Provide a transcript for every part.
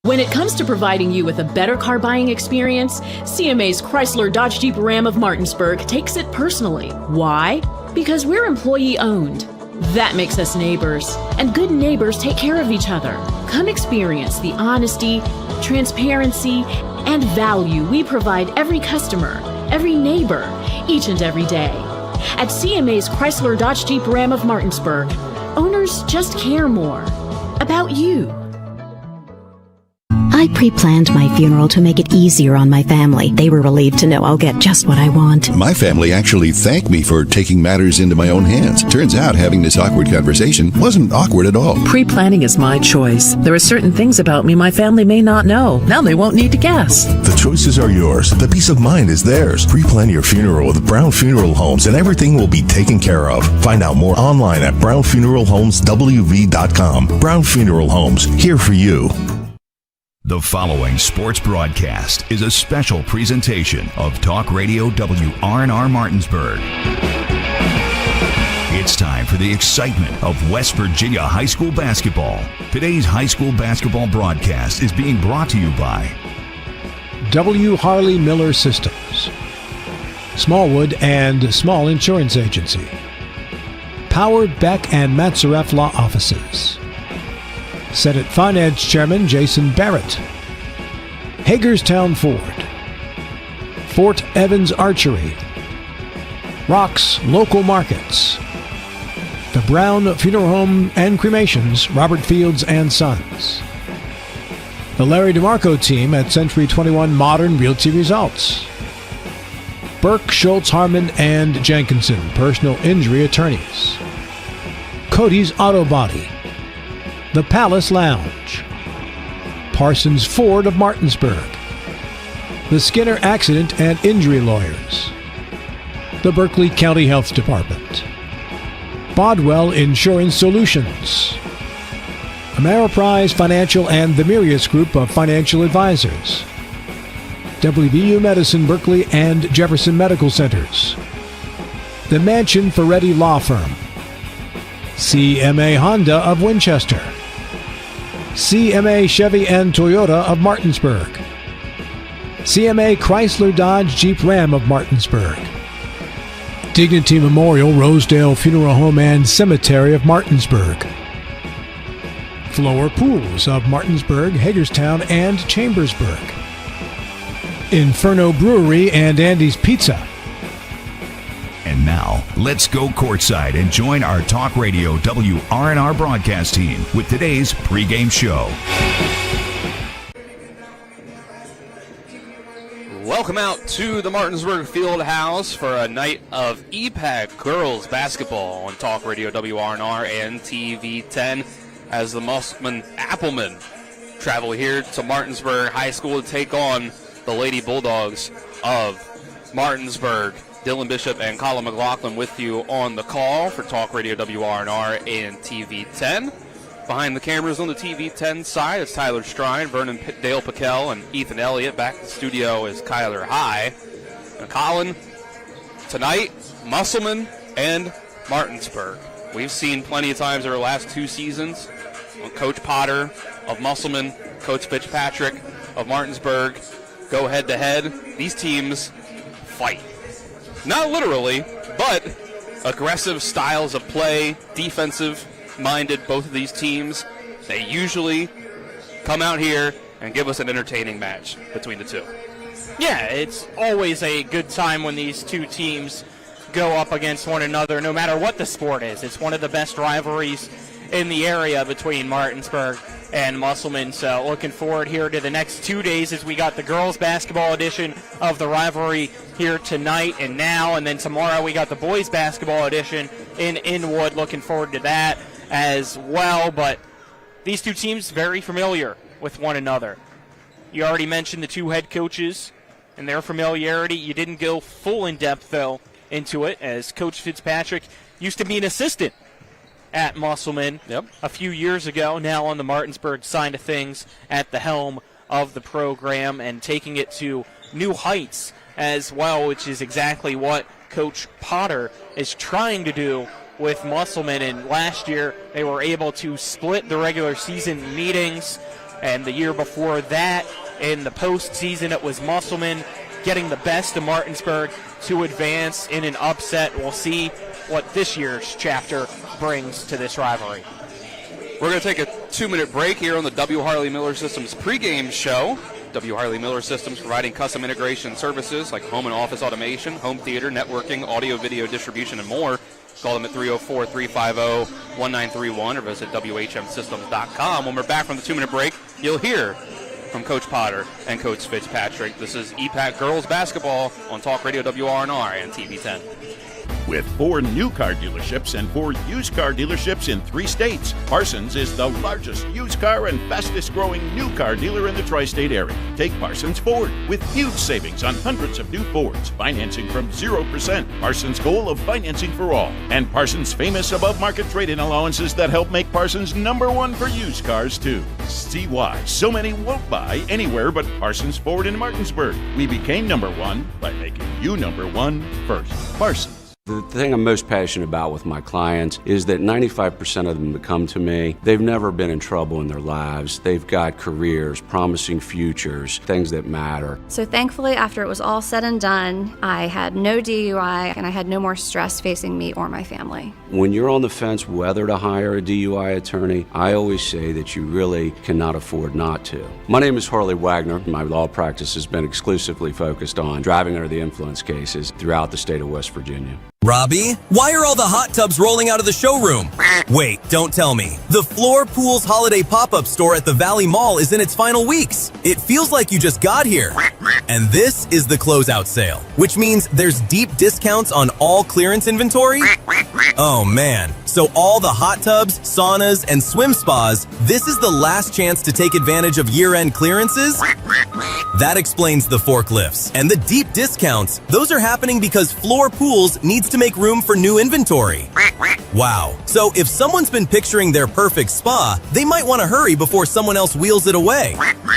When it comes to providing you with a better car buying experience, CMA's Chrysler Dodge Jeep Ram of Martinsburg takes it personally. Why? Because we're employee-owned. That makes us neighbors, and good neighbors take care of each other. Come experience the honesty, transparency, and value we provide every customer, every neighbor, each and every day. At CMA's Chrysler Dodge Jeep Ram of Martinsburg, owners just care more about you. I pre-planned my funeral to make it easier on my family. They were relieved to know I'll get just what I want. My family actually thanked me for taking matters into my own hands. Turns out having this awkward conversation wasn't awkward at all. Pre-planning is my choice. There are certain things about me my family may not know. Now they won't need to guess. The choices are yours. The peace of mind is theirs. Pre-plan your funeral with Brown Funeral Homes and everything will be taken care of. Find out more online at brownfuneralhomeswv.com. Brown Funeral Homes, here for you. The following sports broadcast is a special presentation of Talk Radio WRNR Martinsburg. It's time for the excitement of West Virginia high school basketball. Today's high school basketball broadcast is being brought to you by W. Harley Miller Systems, Smallwood and Small Insurance Agency, Powered Beck and Matzaref Law Offices, Senate Finance Chairman Jason Barrett, Hagerstown Ford, Fort Evans Archery, Rocks Local Markets, the Brown Funeral Home and Cremations, Robert Fields and Sons, the Larry DeMarco team at Century 21 Modern Realty Results, Burke, Schultz, Harmon, and Jenkinson, personal injury attorneys, Cody's Auto Body, the Palace Lounge, Parsons Ford of Martinsburg, the Skinner Accident and Injury Lawyers, the Berkeley County Health Department, Bodwell Insurance Solutions, Ameriprise Financial and the Mirius Group of Financial Advisors, WVU Medicine Berkeley and Jefferson Medical Centers, the Mansion Ferretti Law Firm, CMA Honda of Winchester, CMA Chevy and Toyota of Martinsburg, CMA Chrysler Dodge Jeep Ram of Martinsburg, Dignity Memorial Rosedale Funeral Home and Cemetery of Martinsburg, Floor Pools of Martinsburg, Hagerstown, and Chambersburg, Inferno Brewery and Andy's Pizza. And now, let's go courtside and join our Talk Radio WRNR broadcast team with today's pregame show. Welcome out to the Martinsburg Field House for a night of EPAC girls basketball on Talk Radio WRNR and TV10 as the Musselman Applemen travel here to Martinsburg High School to take on the Lady Bulldogs of Martinsburg. Dylan Bishop and Colin McLaughlin with you on the call for Talk Radio WRNR and TV10. Behind the cameras on the TV10 side, it's Tyler Strine, Vernon Dale Piquel, and Ethan Elliott. Back in the studio is Kyler High. And Colin, tonight, Musselman and Martinsburg. We've seen plenty of times over the last two seasons when Coach Potter of Musselman, Coach Fitzpatrick of Martinsburg go head-to-head. These teams fight. Not literally, but aggressive styles of play, defensive-minded, both of these teams. They usually come out here and give us an entertaining match between the two. Yeah, it's always a good time when these two teams go up against one another, no matter what the sport is. It's one of the best rivalries in the area between Martinsburg and Musselman. So looking forward here to the next 2 days as we got the girls basketball edition of the rivalry here tonight and now, and then tomorrow we got the boys basketball edition in Inwood. Looking forward to that as well. But these two teams very familiar with one another. You already mentioned the two head coaches and their familiarity. You didn't go full in depth though into it, as Coach Fitzpatrick used to be an assistant at Musselman a few years ago, now on the Martinsburg side of things at the helm of the program and taking it to new heights as well, which is exactly what Coach Potter is trying to do with Musselman. And last year they were able to split the regular season meetings And the year before that, in the postseason, it was Musselman getting the best of Martinsburg to advance in an upset. We'll see what this year's chapter brings to this rivalry. We're going to take a 2-minute break here on the W. Harley Miller Systems pregame show. W. Harley Miller Systems providing custom integration services like home and office automation, home theater, networking, audio, video distribution, and more. Call them at 304-350-1931 or visit WHMsystems.com. When we're back from the 2-minute break, you'll hear from Coach Potter and Coach Fitzpatrick. This is EPAC Girls Basketball on Talk Radio WRNR and TV10. With 4 new car dealerships and 4 used car dealerships in 3 states, Parsons is the largest used car and fastest growing new car dealer in the tri-state area. Take Parsons Ford with huge savings on hundreds of new Fords, financing from 0%. Parsons' goal of financing for all. And Parsons' famous above-market trade-in allowances that help make Parsons #1 for used cars, too. See why so many won't buy anywhere but Parsons Ford in Martinsburg. We became #1 by making you #1 first. Parsons. The thing I'm most passionate about with my clients is that 95% of them that come to me, they've never been in trouble in their lives. They've got careers, promising futures, things that matter. So thankfully, after it was all said and done, I had no DUI and I had no more stress facing me or my family. When you're on the fence whether to hire a DUI attorney, I always say that you really cannot afford not to. My name is Harley Wagner. My law practice has been exclusively focused on driving under the influence cases throughout the state of West Virginia. Robbie, why are all the hot tubs rolling out of the showroom? Wait, don't tell me. The Floor Pools Holiday Pop-Up Store at the Valley Mall is in its final weeks. It feels like you just got here. And this is the closeout sale, which means there's deep discounts on all clearance inventory? Oh man. So all the hot tubs, saunas, and swim spas, this is the last chance to take advantage of year-end clearances? That explains the forklifts. And the deep discounts, those are happening because Floor Pools needs to make room for new inventory. Wow. So if someone's been picturing their perfect spa, they might want to hurry before someone else wheels it away.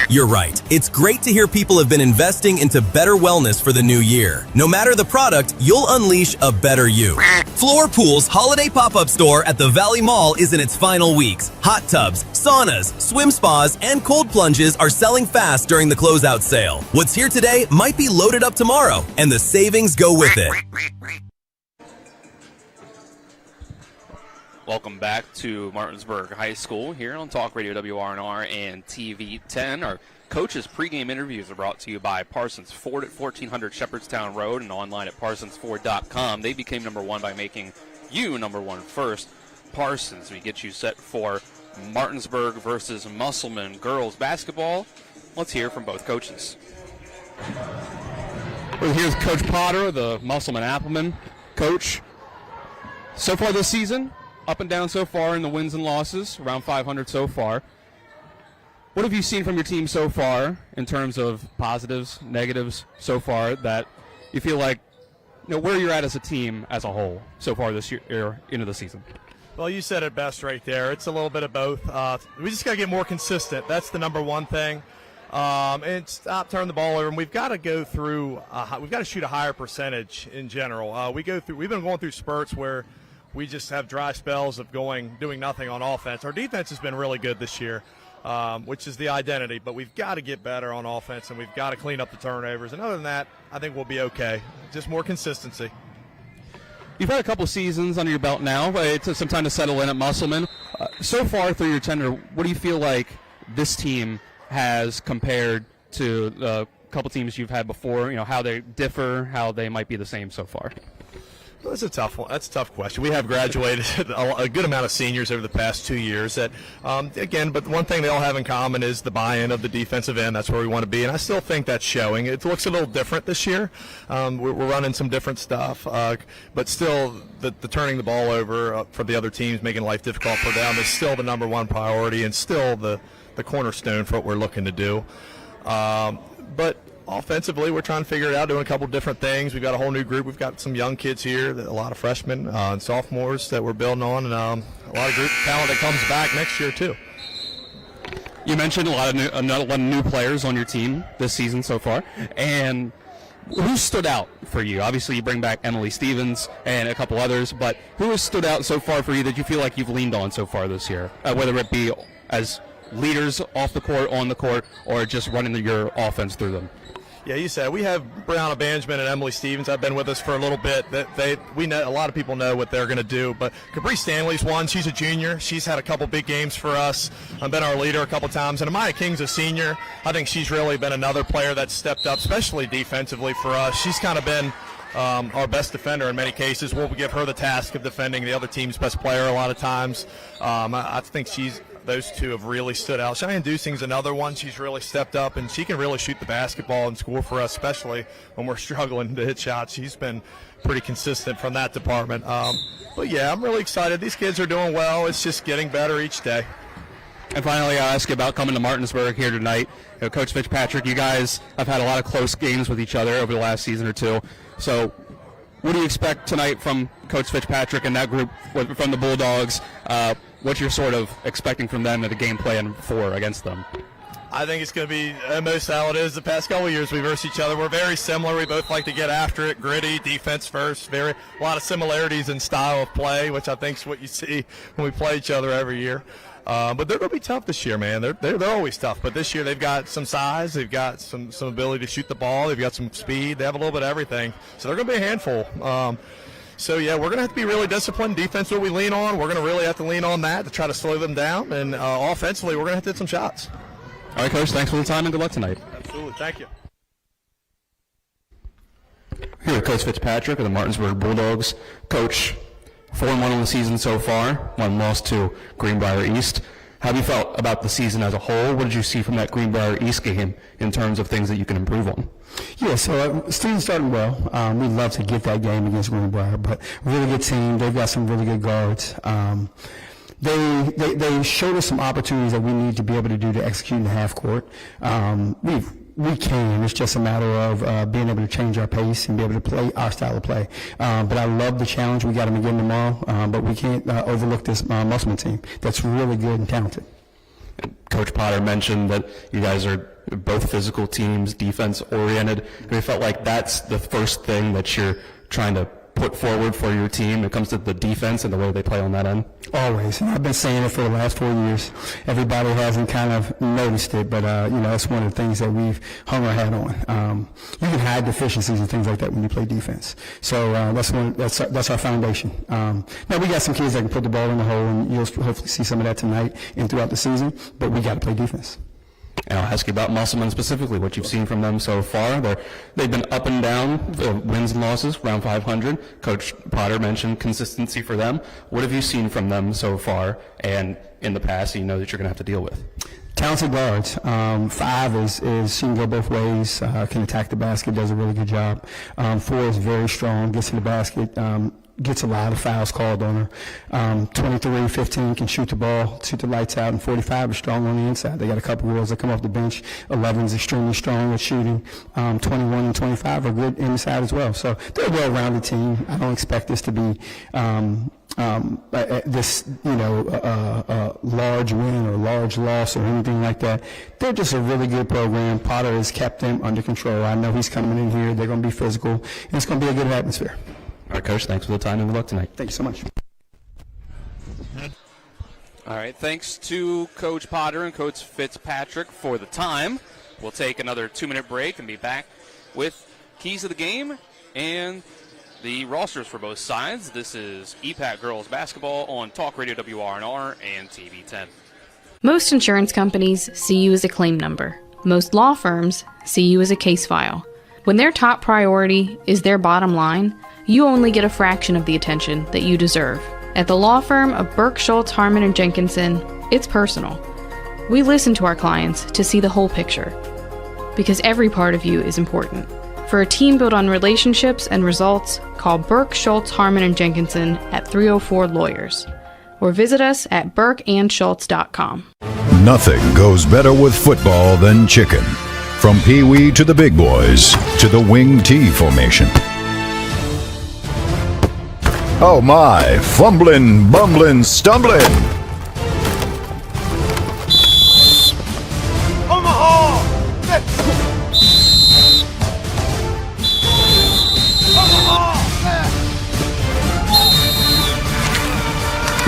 You're right. It's great to hear people have been investing into better wellness for the new year. No matter the product, you'll unleash a better you. Floor Pools Holiday Pop-Up Store at the Valley Mall is in its final weeks. Hot tubs, saunas, swim spas, and cold plunges are selling fast during the closeout sale. What's here today might be loaded up tomorrow, and the savings go with it. Welcome back to Martinsburg High School here on Talk Radio WRNR and TV10. Our coaches' pregame interviews are brought to you by Parsons Ford at 1400 Shepherdstown Road and online at parsonsford.com. They became #1 by making you #1 first. Parsons, we get you set for Martinsburg versus Musselman girls basketball. Let's hear from both coaches. We're here with Coach Potter, the Musselman Applemen. Coach, so far this season, up and down so far in the wins and losses, around 500 so far. What have you seen from your team so far in terms of positives, negatives so far that you feel like, you know, where you're at as a team as a whole so far this year into the season? Well, you said it best right there. It's a little bit of both. We just got to get more consistent. That's the #1 thing. And stop turning the ball over. And we've got to go through. We've got to shoot a higher percentage in general. We've been going through spurts where we just have dry spells of doing nothing on offense. Our defense has been really good this year, which is the identity. But we've got to get better on offense, and we've got to clean up the turnovers. And other than that, I think we'll be okay. Just more consistency. You've had a couple seasons under your belt now. It took some time to settle in at Musselman. So far through your tenure, what do you feel like this team has compared to the couple teams you've had before? You know, how they differ, how they might be the same so far? Well, that's a tough one. That's a tough question. We have graduated a good amount of seniors over the past 2 years. That, again, but one thing they all have in common is the buy-in of the defensive end. That's where we want to be, and I still think that's showing. It looks a little different this year. We're running some different stuff, but still, the turning the ball over for the other teams, making life difficult for them, is still the #1 priority, and still the cornerstone for what we're looking to do. But offensively, we're trying to figure it out, doing a couple different things. We've got a whole new group. We've got some young kids here, a lot of freshmen and sophomores that we're building on, and a lot of group talent that comes back next year too. You mentioned a lot of new players on your team this season so far, and who stood out for you? Obviously, you bring back Emily Stevens and a couple others, but who has stood out so far for you that you feel like you've leaned on so far this year, whether it be as leaders off the court, on the court, or just running your offense through them? Yeah, you said we have Brianna Banjman and Emily Stevens. I've been with us for a little bit. We know a lot of people know what they're going to do. But Capri Stanley's one. She's a junior. She's had a couple big games for us. I've been our leader a couple times. And Amaya King's a senior. I think she's really been another player that's stepped up, especially defensively for us. She's kind of been our best defender in many cases. We'll give her the task of defending the other team's best player a lot of times. I think those two have really stood out. Cheyenne Dusing's another one. She's really stepped up, and she can really shoot the basketball and score for us, especially when we're struggling to hit shots. She's been pretty consistent from that department. But, yeah, I'm really excited. These kids are doing well. It's just getting better each day. And finally, I'll ask you about coming to Martinsburg here tonight. Coach Fitzpatrick, you guys have had a lot of close games with each other over the last season or two. So what do you expect tonight from Coach Fitzpatrick and that group from the Bulldogs? What you're sort of expecting from them at a game plan for against them? I think it's going to be most how it is the past couple of years we verse each other. We're very similar. We both like to get after it, gritty, defense first. A lot of similarities in style of play, which I think is what you see when we play each other every year. But they're going to be tough this year, man. They're always tough. But this year they've got some size. They've got some ability to shoot the ball. They've got some speed. They have a little bit of everything. So they're going to be a handful. So, yeah, we're going to have to be really disciplined. Defense, what we lean on, we're going to really have to lean on that to try to slow them down. And offensively, we're going to have to hit some shots. All right, Coach, thanks for the time and good luck tonight. Absolutely. Thank you. Here with Coach Fitzpatrick of the Martinsburg Bulldogs. Coach, 4-1 on the season so far, one loss to Greenbrier East. How have you felt about the season as a whole? What did you see from that Greenbrier East game in terms of things that you can improve on? Yeah, so season started well. We'd love to get that game against Greenbrier, but really good team. They've got some really good guards. They showed us some opportunities that we need to be able to do to execute in the half court. We can. It's just a matter of being able to change our pace and be able to play our style of play. But I love the challenge. We got them again tomorrow, but we can't overlook this Musselman team that's really good and talented. Coach Potter mentioned that you guys are both physical teams, defense-oriented. Have you felt like that's the first thing that you're trying to put forward for your team when it comes to the defense and the way they play on that end? Always. And I've been saying it for the last 4 years. Everybody hasn't kind of noticed it, but, that's one of the things that we've hung our hat on. You can hide deficiencies and things like that when you play defense. So that's our foundation. Now, we got some kids that can put the ball in the hole, and you'll hopefully see some of that tonight and throughout the season, but we got to play defense. And I'll ask you about Musselman specifically, what you've seen from them so far. They've been up and down, wins and losses, around 500. Coach Potter mentioned consistency for them. What have you seen from them so far and in the past that you know that you're going to have to deal with? Talented guards. 5 is she can go both ways, can attack the basket, does a really good job. 4 is very strong, gets to the basket, gets a lot of fouls called on her. 23, 15 can shoot the ball, shoot the lights out, and 45 is strong on the inside. They got a couple girls that come off the bench. 11 is extremely strong with shooting. 21 and 25 are good inside as well. So they're a well-rounded team. I don't expect this to be large win or large loss or anything like that. They're just a really good program. Potter has kept them under control. I know he's coming in here. They're going to be physical, and it's going to be a good atmosphere. All right, Coach, thanks for the time and good luck tonight. Thank you so much. All right, thanks to Coach Potter and Coach Fitzpatrick for the time. We'll take another 2-minute break and be back with keys of the game and the rosters for both sides. This is EPAC Girls Basketball on Talk Radio WRNR and TV 10. Most insurance companies see you as a claim number. Most law firms see you as a case file. When their top priority is their bottom line, you only get a fraction of the attention that you deserve. At the law firm of Burke, Schultz, Harmon, and Jenkinson, it's personal. We listen to our clients to see the whole picture, because every part of you is important. For a team built on relationships and results, call Burke, Schultz, Harmon, and Jenkinson at 304 Lawyers, or visit us at burkeandschultz.com. Nothing goes better with football than chicken. From Pee Wee to the big boys to the wing T formation. Oh my, fumbling, bumbling, stumbling. Omaha!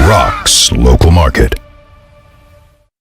Rocks Local Market.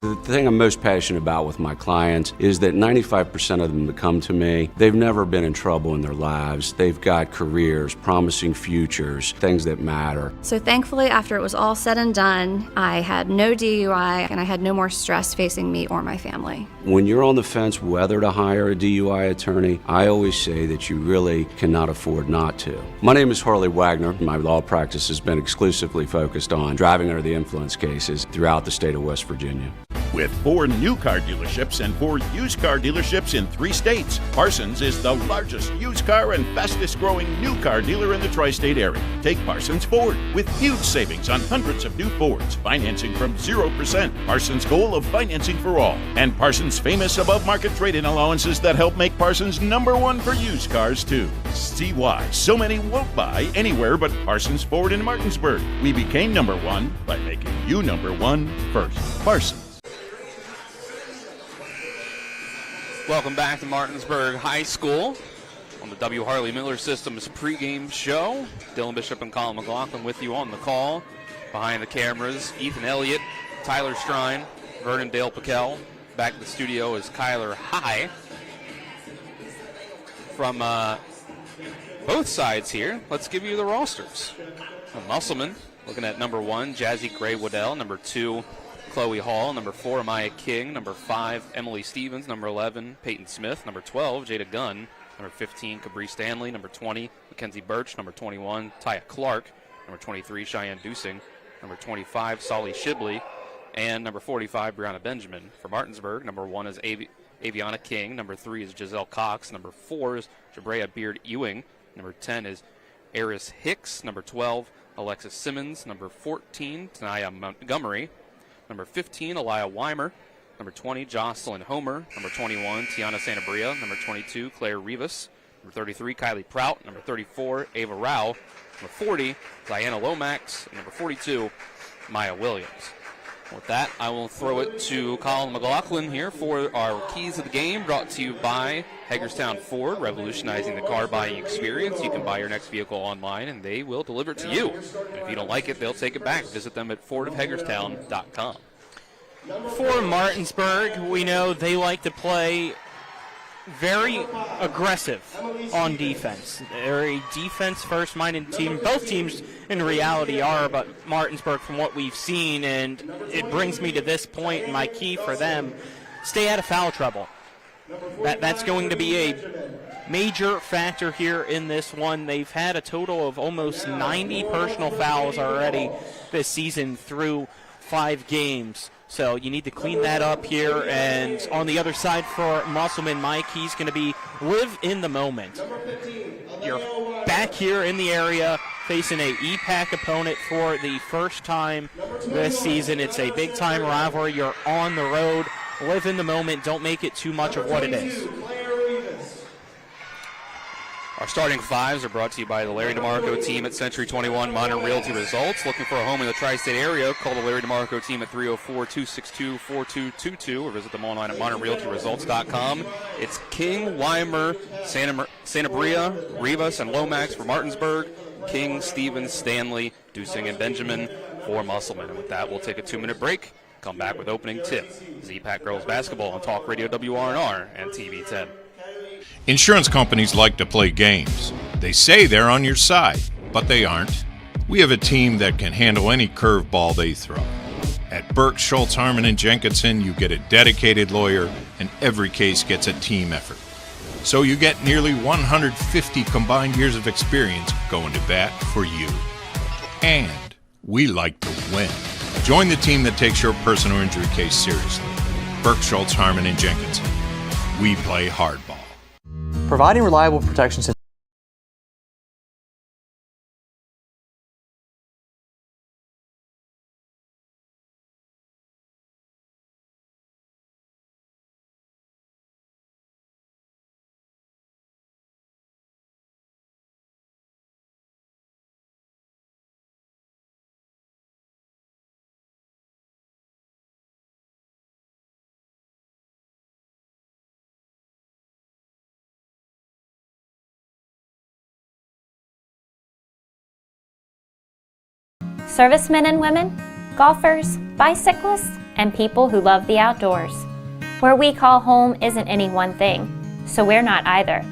The thing I'm most passionate about with my clients is that 95% of them that come to me, they've never been in trouble in their lives. They've got careers, promising futures, things that matter. So thankfully, after it was all said and done, I had no DUI and I had no more stress facing me or my family. When you're on the fence whether to hire a DUI attorney, I always say that you really cannot afford not to. My name is Harley Wagner. My law practice has been exclusively focused on driving under the influence cases throughout the state of West Virginia. With 4 new car dealerships and 4 used car dealerships in 3 states, Parsons is the largest used car and fastest growing new car dealer in the tri-state area. Take Parsons Ford with huge savings on hundreds of new Fords, financing from 0%, Parsons' goal of financing for all, and Parsons' famous above-market trade-in allowances that help make Parsons #1 for used cars too. See why so many won't buy anywhere but Parsons Ford in Martinsburg. We became #1 by making you #1 first. Parsons. Welcome back to Martinsburg High School on the W. Harley Miller Systems pregame show. Dylan Bishop and Colin McLaughlin with you on the call. Behind the cameras, Ethan Elliott, Tyler Strine, Vernon Dale Piquel. Back in the studio is Kyler High. From both sides here, let's give you the rosters. Musselman looking at #1, Jazzy Gray Waddell, #2, Chloe Hall, #4, Maya King, #5, Emily Stevens, #11, Peyton Smith, #12, Jada Gunn, #15, Cabri Stanley, #20, Mackenzie Birch, #21, Taya Clark, #23, Cheyenne Dusing, #25, Solly Shibley, and #45, Brianna Benjamin. For Martinsburg, #1 is Aviana King, #3 is Giselle Cox, #4 is Jabrea Beard Ewing, #10 is Eris Hicks, #12, Alexis Simmons, #14, Tanaya Montgomery, #15, Elia Weimer, #20, Jocelyn Homer, #21, Tiana Santabria, #22, Claire Rivas, #33, Kylie Prout, #34, Ava Rao, #40, Diana Lomax, and #42, Maya Williams. With that, I will throw it to Colin McLaughlin here for our Keys of the Game, brought to you by Hagerstown Ford, revolutionizing the car buying experience. You can buy your next vehicle online, and they will deliver it to you. And if you don't like it, they'll take it back. Visit them at fordofhagerstown.com. For Martinsburg, we know they like to play very aggressive on defense. They're a defense-first minded team. Both teams in reality are, but Martinsburg from what we've seen, and it brings me to this point, my key for them, stay out of foul trouble. That's going to be a major factor here in this one. They've had a total of almost 90 personal fouls already this season through 5 games. So you need to clean that up here. And on the other side for Musselman, Mike, he's going to be live in the moment. You're back here in the area facing a EPAC opponent for the first time this season. It's a big-time rivalry. You're on the road. Live in the moment. Don't make it too much of what it is. Our starting fives are brought to you by the Larry DeMarco team at Century 21 Modern Realty Results. Looking for a home in the tri-state area, call the Larry DeMarco team at 304-262-4222 or visit them online at modernrealtyresults.com. It's King, Weimer, Santabria, Rivas, and Lomax for Martinsburg. King, Stevens, Stanley, Dusing, and Benjamin for Musselman. And with that, we'll take a 2-minute break. Come back with opening tip. EPAC Girls Basketball on Talk Radio WRNR and TV 10. Insurance companies like to play games. They say they're on your side, but they aren't. We have a team that can handle any curveball they throw. At Burke, Schultz, Harmon, and Jenkinson, you get a dedicated lawyer, and every case gets a team effort. So you get nearly 150 combined years of experience going to bat for you. And we like to win. Join the team that takes your personal injury case seriously. Burke, Schultz, Harmon, and Jenkinson. We play hardball. Providing reliable protection systems. Servicemen and women, golfers, bicyclists, and people who love the outdoors. Where we call home isn't any one thing, so we're not either.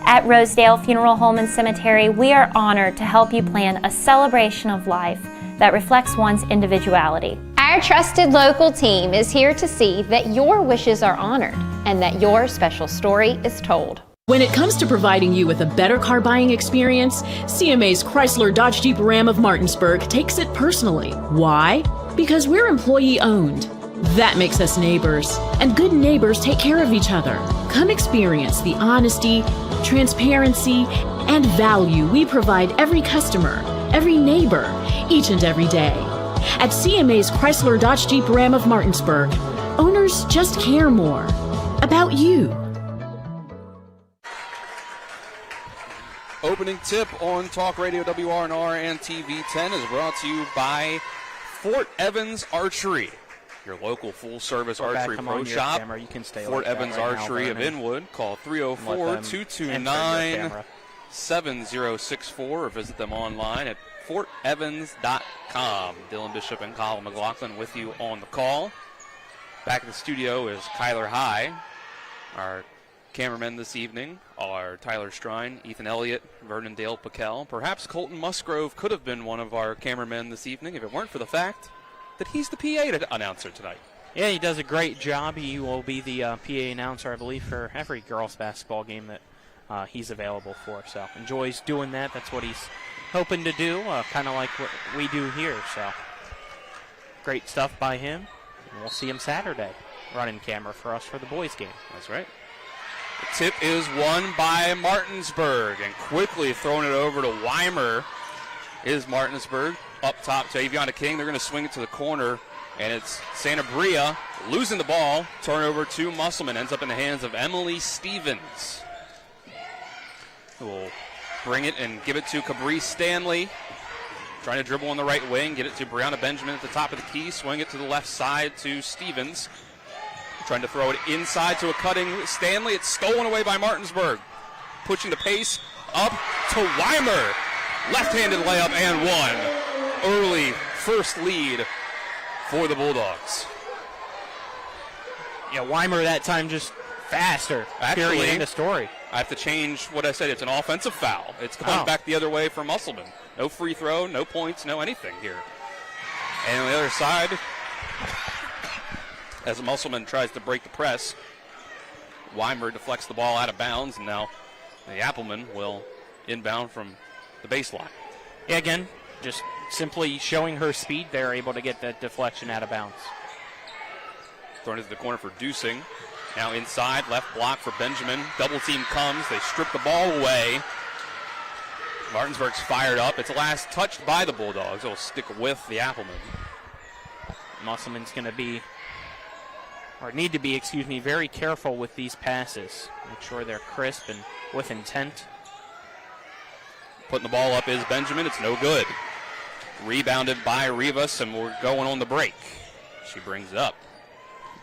At Rosedale Funeral Home and Cemetery, we are honored to help you plan a celebration of life that reflects one's individuality. Our trusted local team is here to see that your wishes are honored and that your special story is told. When it comes to providing you with a better car buying experience, CMA's Chrysler Dodge Jeep Ram of Martinsburg takes it personally. Why? Because we're employee owned. That makes us neighbors, and good neighbors take care of each other. Come experience the honesty, transparency, and value we provide every customer, every neighbor, each and every day. At CMA's Chrysler Dodge Jeep Ram of Martinsburg, owners just care more about you. Opening tip on Talk Radio WRNR and TV10 is brought to you by Fort Evans Archery, your local full-service archery pro shop. You can stay Fort like Evans that right Archery now, of Inwood. Call 304-229-7064 or visit them online at fortevans.com. Dylan Bishop and Colin McLaughlin with you on the call. Back in the studio is Kyler High. Our cameramen this evening are Tyler Strine, Ethan Elliott, Vernon Dale Paquel. Perhaps Colton Musgrove could have been one of our cameramen this evening if it weren't for the fact that he's the PA announcer tonight. Yeah, he does a great job. He will be the PA announcer, I believe, for every girls' basketball game that he's available for. So enjoys doing that. That's what he's hoping to do, kind of like what we do here. So great stuff by him. And we'll see him Saturday running camera for us for the boys' game. That's right. The tip is won by Martinsburg, and quickly throwing it over to Weimer is Martinsburg. Up top to Aviana King. They're going to swing it to the corner, and it's Santa Bria losing the ball. Turnover to Musselman. Ends up in the hands of Emily Stevens, who will bring it and give it to Cabrice Stanley. Trying to dribble on the right wing, get it to Brianna Benjamin at the top of the key. Swing it to the left side to Stevens. Trying to throw it inside to a cutting Stanley. It's stolen away by Martinsburg. Pushing the pace up to Weimer. Left-handed layup and one. Early first lead for the Bulldogs. Yeah, Weimer that time just faster. Actually, period, end of story. I have to change what I said. It's an offensive foul. It's going back the other way for Musselman. No free throw, no points, no anything here. And on the other side, as Musselman tries to break the press, Weimer deflects the ball out of bounds, and now the Applemen will inbound from the baseline. Yeah, again, just simply showing her speed, they're able to get that deflection out of bounds. Thrown into the corner for Dusing. Now inside, left block for Benjamin. Double team comes. They strip the ball away. Martinsburg's fired up. It's last touched by the Bulldogs. It'll stick with the Applemen. Musselman's going to be, or need to be, very careful with these passes. Make sure they're crisp and with intent. Putting the ball up is Benjamin. It's no good. Rebounded by Rivas, and we're going on the break. She brings it up.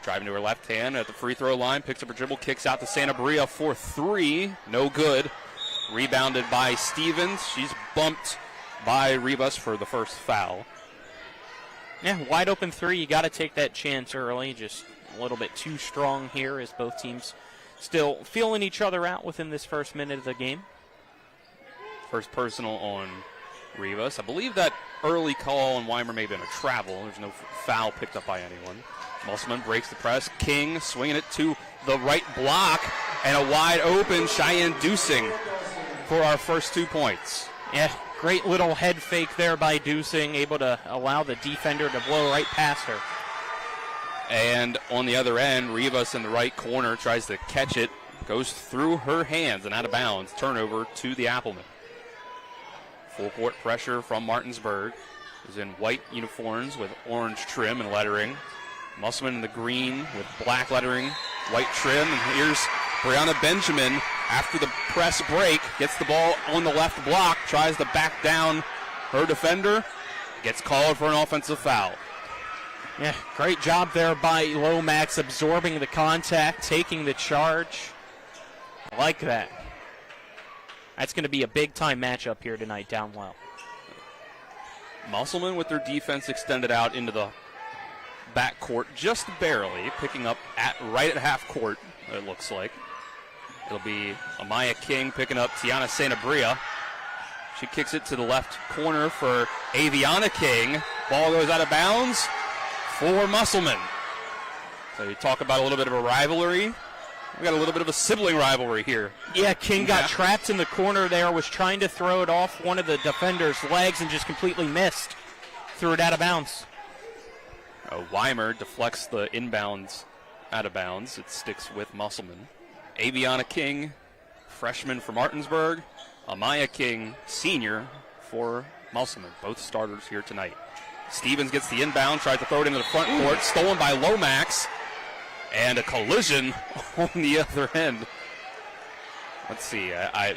Driving to her left hand at the free throw line. Picks up her dribble, kicks out to Santa Bria for three. No good. Rebounded by Stevens. She's bumped by Rivas for the first foul. Yeah, wide open three. You got to take that chance early. Just a little bit too strong here as both teams still feeling each other out within this first minute of the game. First personal on Rivas. I believe that early call on Weimer may have been a travel. There's no foul picked up by anyone. Musselman breaks the press. King swinging it to the right block. And a wide open Cheyenne Dusing for our first 2 points. Yeah, great little head fake there by Dusing, able to allow the defender to blow right past her. And on the other end, Rivas in the right corner tries to catch it. Goes through her hands and out of bounds. Turnover to the Applemen. Full court pressure from Martinsburg. Is in white uniforms with orange trim and lettering. Musselman in the green with black lettering, white trim. And here's Brianna Benjamin after the press break. Gets the ball on the left block. Tries to back down her defender. Gets called for an offensive foul. Yeah, great job there by Lomax, absorbing the contact, taking the charge. I like that. That's going to be a big-time matchup here tonight down low. Musselman with their defense extended out into the backcourt just barely, picking up right at half court, it looks like. It'll be Amaya King picking up Tiana Sanabria. She kicks it to the left corner for Aviana King. Ball goes out of bounds for Musselman. So you talk about a little bit of a rivalry. We got a little bit of a sibling rivalry here. Yeah, King got trapped in the corner there, was trying to throw it off one of the defenders' legs and just completely missed. Threw it out of bounds. Weimer deflects the inbounds out of bounds. It sticks with Musselman. Aviana King, freshman for Martinsburg. Amaya King, senior for Musselman. Both starters here tonight. Stevens gets the inbound, tries to throw it into the front court. Stolen by Lomax. And a collision on the other end. Let's see. I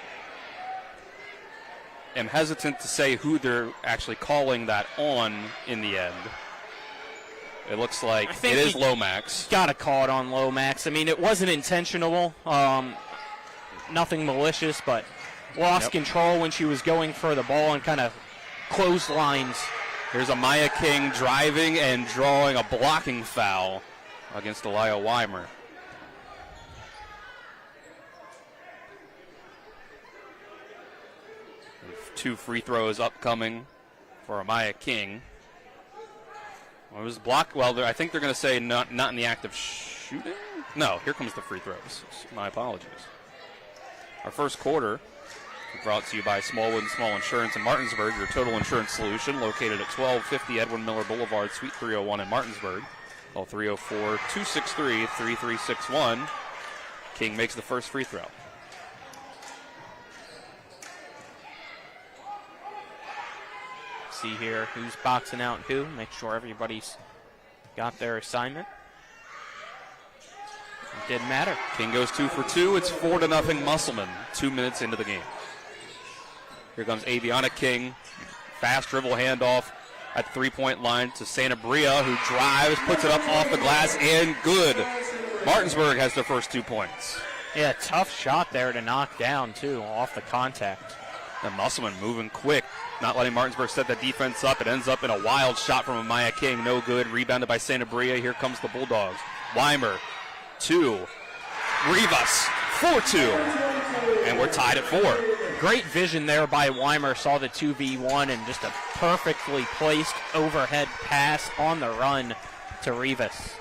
am hesitant to say who they're actually calling that on in the end. It looks like it is Lomax. Got to call it on Lomax. I mean, it wasn't intentional. Nothing malicious, but lost control when she was going for the ball and kind of clotheslines. Here's Amaya King driving and drawing a blocking foul against Elia Weimer. Two free throws upcoming for Amaya King. Well, it was blocked. Well, I think they're going to say not in the act of shooting. No, here comes the free throws. My apologies. Our first quarter brought to you by Smallwood & Small Insurance in Martinsburg, your total insurance solution, located at 1250 Edwin Miller Boulevard, Suite 301 in Martinsburg. Call 304-263-3361. King makes the first free throw. See here who's boxing out who. Make sure everybody's got their assignment. It didn't matter. King goes 2 for 2. It's 4-0 Musselman. 2 minutes into the game. Here comes Aviana King. Fast dribble handoff at the three-point line to Sanabria, who drives, puts it up off the glass, and good. Martinsburg has their first 2 points. Yeah, tough shot there to knock down, too, off the contact. And Musselman moving quick, not letting Martinsburg set that defense up. It ends up in a wild shot from Amaya King. No good. Rebounded by Sanabria. Here comes the Bulldogs. Weimer, 2. Rivas, 4-2. And we're tied at 4. Great vision there by Weimer. Saw the 2v1 and just a perfectly placed overhead pass on the run to Rivas.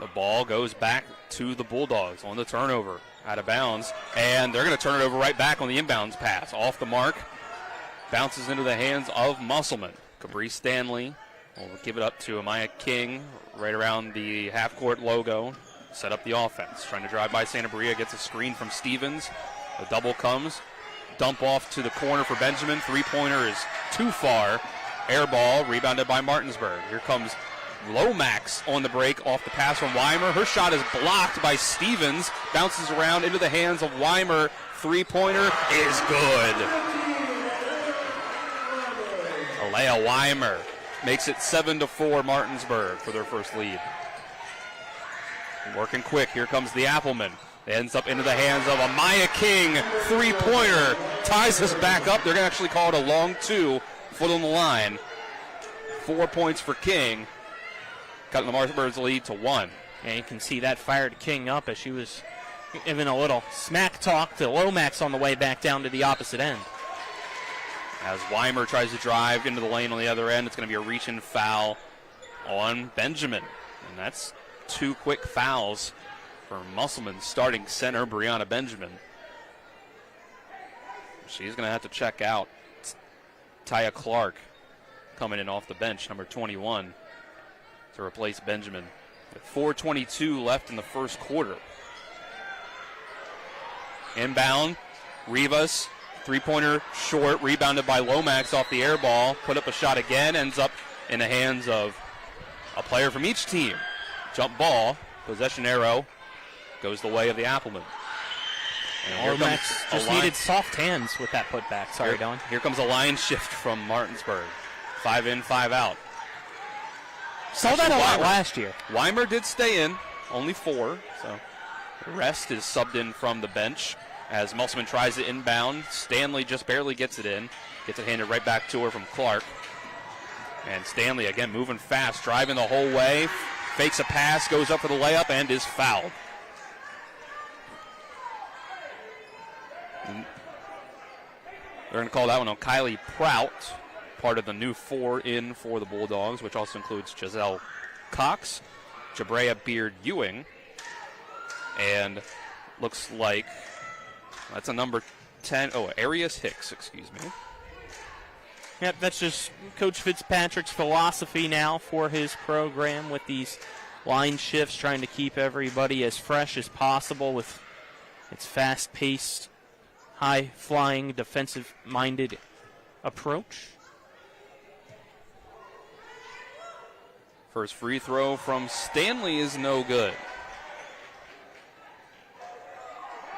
The ball goes back to the Bulldogs on the turnover. Out of bounds, and they're going to turn it over right back on the inbounds pass. Off the mark, bounces into the hands of Musselman. Cabrice Stanley will give it up to Amaya King right around the half-court logo. Set up the offense. Trying to drive by Sanabria, gets a screen from Stevens. The double comes. Dump off to the corner for Benjamin. Three-pointer is too far. Air ball, rebounded by Martinsburg. Here comes Lomax on the break off the pass from Weimer. Her shot is blocked by Stevens. Bounces around into the hands of Weimer. Three-pointer is good. Alea Weimer makes it 7-4 Martinsburg for their first lead. Working quick. Here comes the Applemen. It ends up into the hands of Amaya King. Three-pointer ties us back up. They're going to actually call it a long 2. Foot on the line. 4 points for King. Cutting the Martinsburg's lead to 1. And you can see that fired King up as she was giving a little smack talk to Lomax on the way back down to the opposite end. As Weimer tries to drive into the lane on the other end, it's going to be a reach-in foul on Benjamin. And that's 2 quick fouls for Musselman starting center, Brianna Benjamin. She's going to have to check out. Taya Clark coming in off the bench, number 21, to replace Benjamin. With 4:22 left in the first quarter. Inbound, Rivas, three-pointer short, rebounded by Lomax off the air ball. Put up a shot again, ends up in the hands of a player from each team. Jump ball, possession arrow, goes the way of the Applemen. Lomax just needed soft hands with that putback. Sorry, Don. Here comes a line shift from Martinsburg. 5 in, 5 out. Saw that a lot last year. Weimer did stay in, only 4. So the rest is subbed in from the bench as Musselman tries to inbound. Stanley just barely gets it in. Gets it handed right back to her from Clark. And Stanley again moving fast, driving the whole way, fakes a pass, goes up for the layup, and is fouled. They're going to call that one on Kylie Prout, part of the new 4 in for the Bulldogs, which also includes Giselle Cox, Jabrea Beard-Ewing, and looks like that's a number 10. Oh, Arias Hicks, excuse me. Yep, that's just Coach Fitzpatrick's philosophy now for his program with these line shifts, trying to keep everybody as fresh as possible with its fast-paced, high-flying, defensive-minded approach. First free throw from Stanley is no good.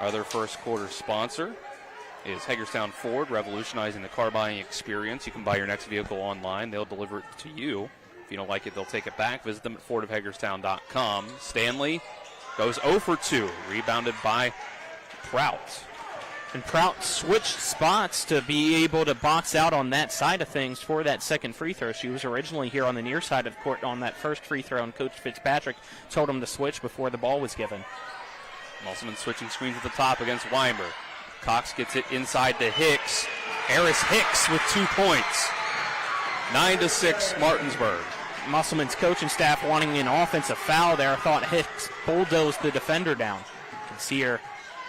Other first quarter sponsor is Hagerstown Ford, revolutionizing the car buying experience. You can buy your next vehicle online. They'll deliver it to you. If you don't like it, they'll take it back. Visit them at fordofhagerstown.com. Stanley goes 0 for 2, rebounded by Prout. And Prout switched spots to be able to box out on that side of things for that second free throw. She was originally here on the near side of the court on that first free throw, and Coach Fitzpatrick told him to switch before the ball was given. Musselman switching screens at the top against Weimer. Cox gets it inside to Hicks. Eris Hicks with 2 points. 9-6 Martinsburg. Musselman's coaching staff wanting an offensive foul there. Thought Hicks bulldozed the defender down. You can see her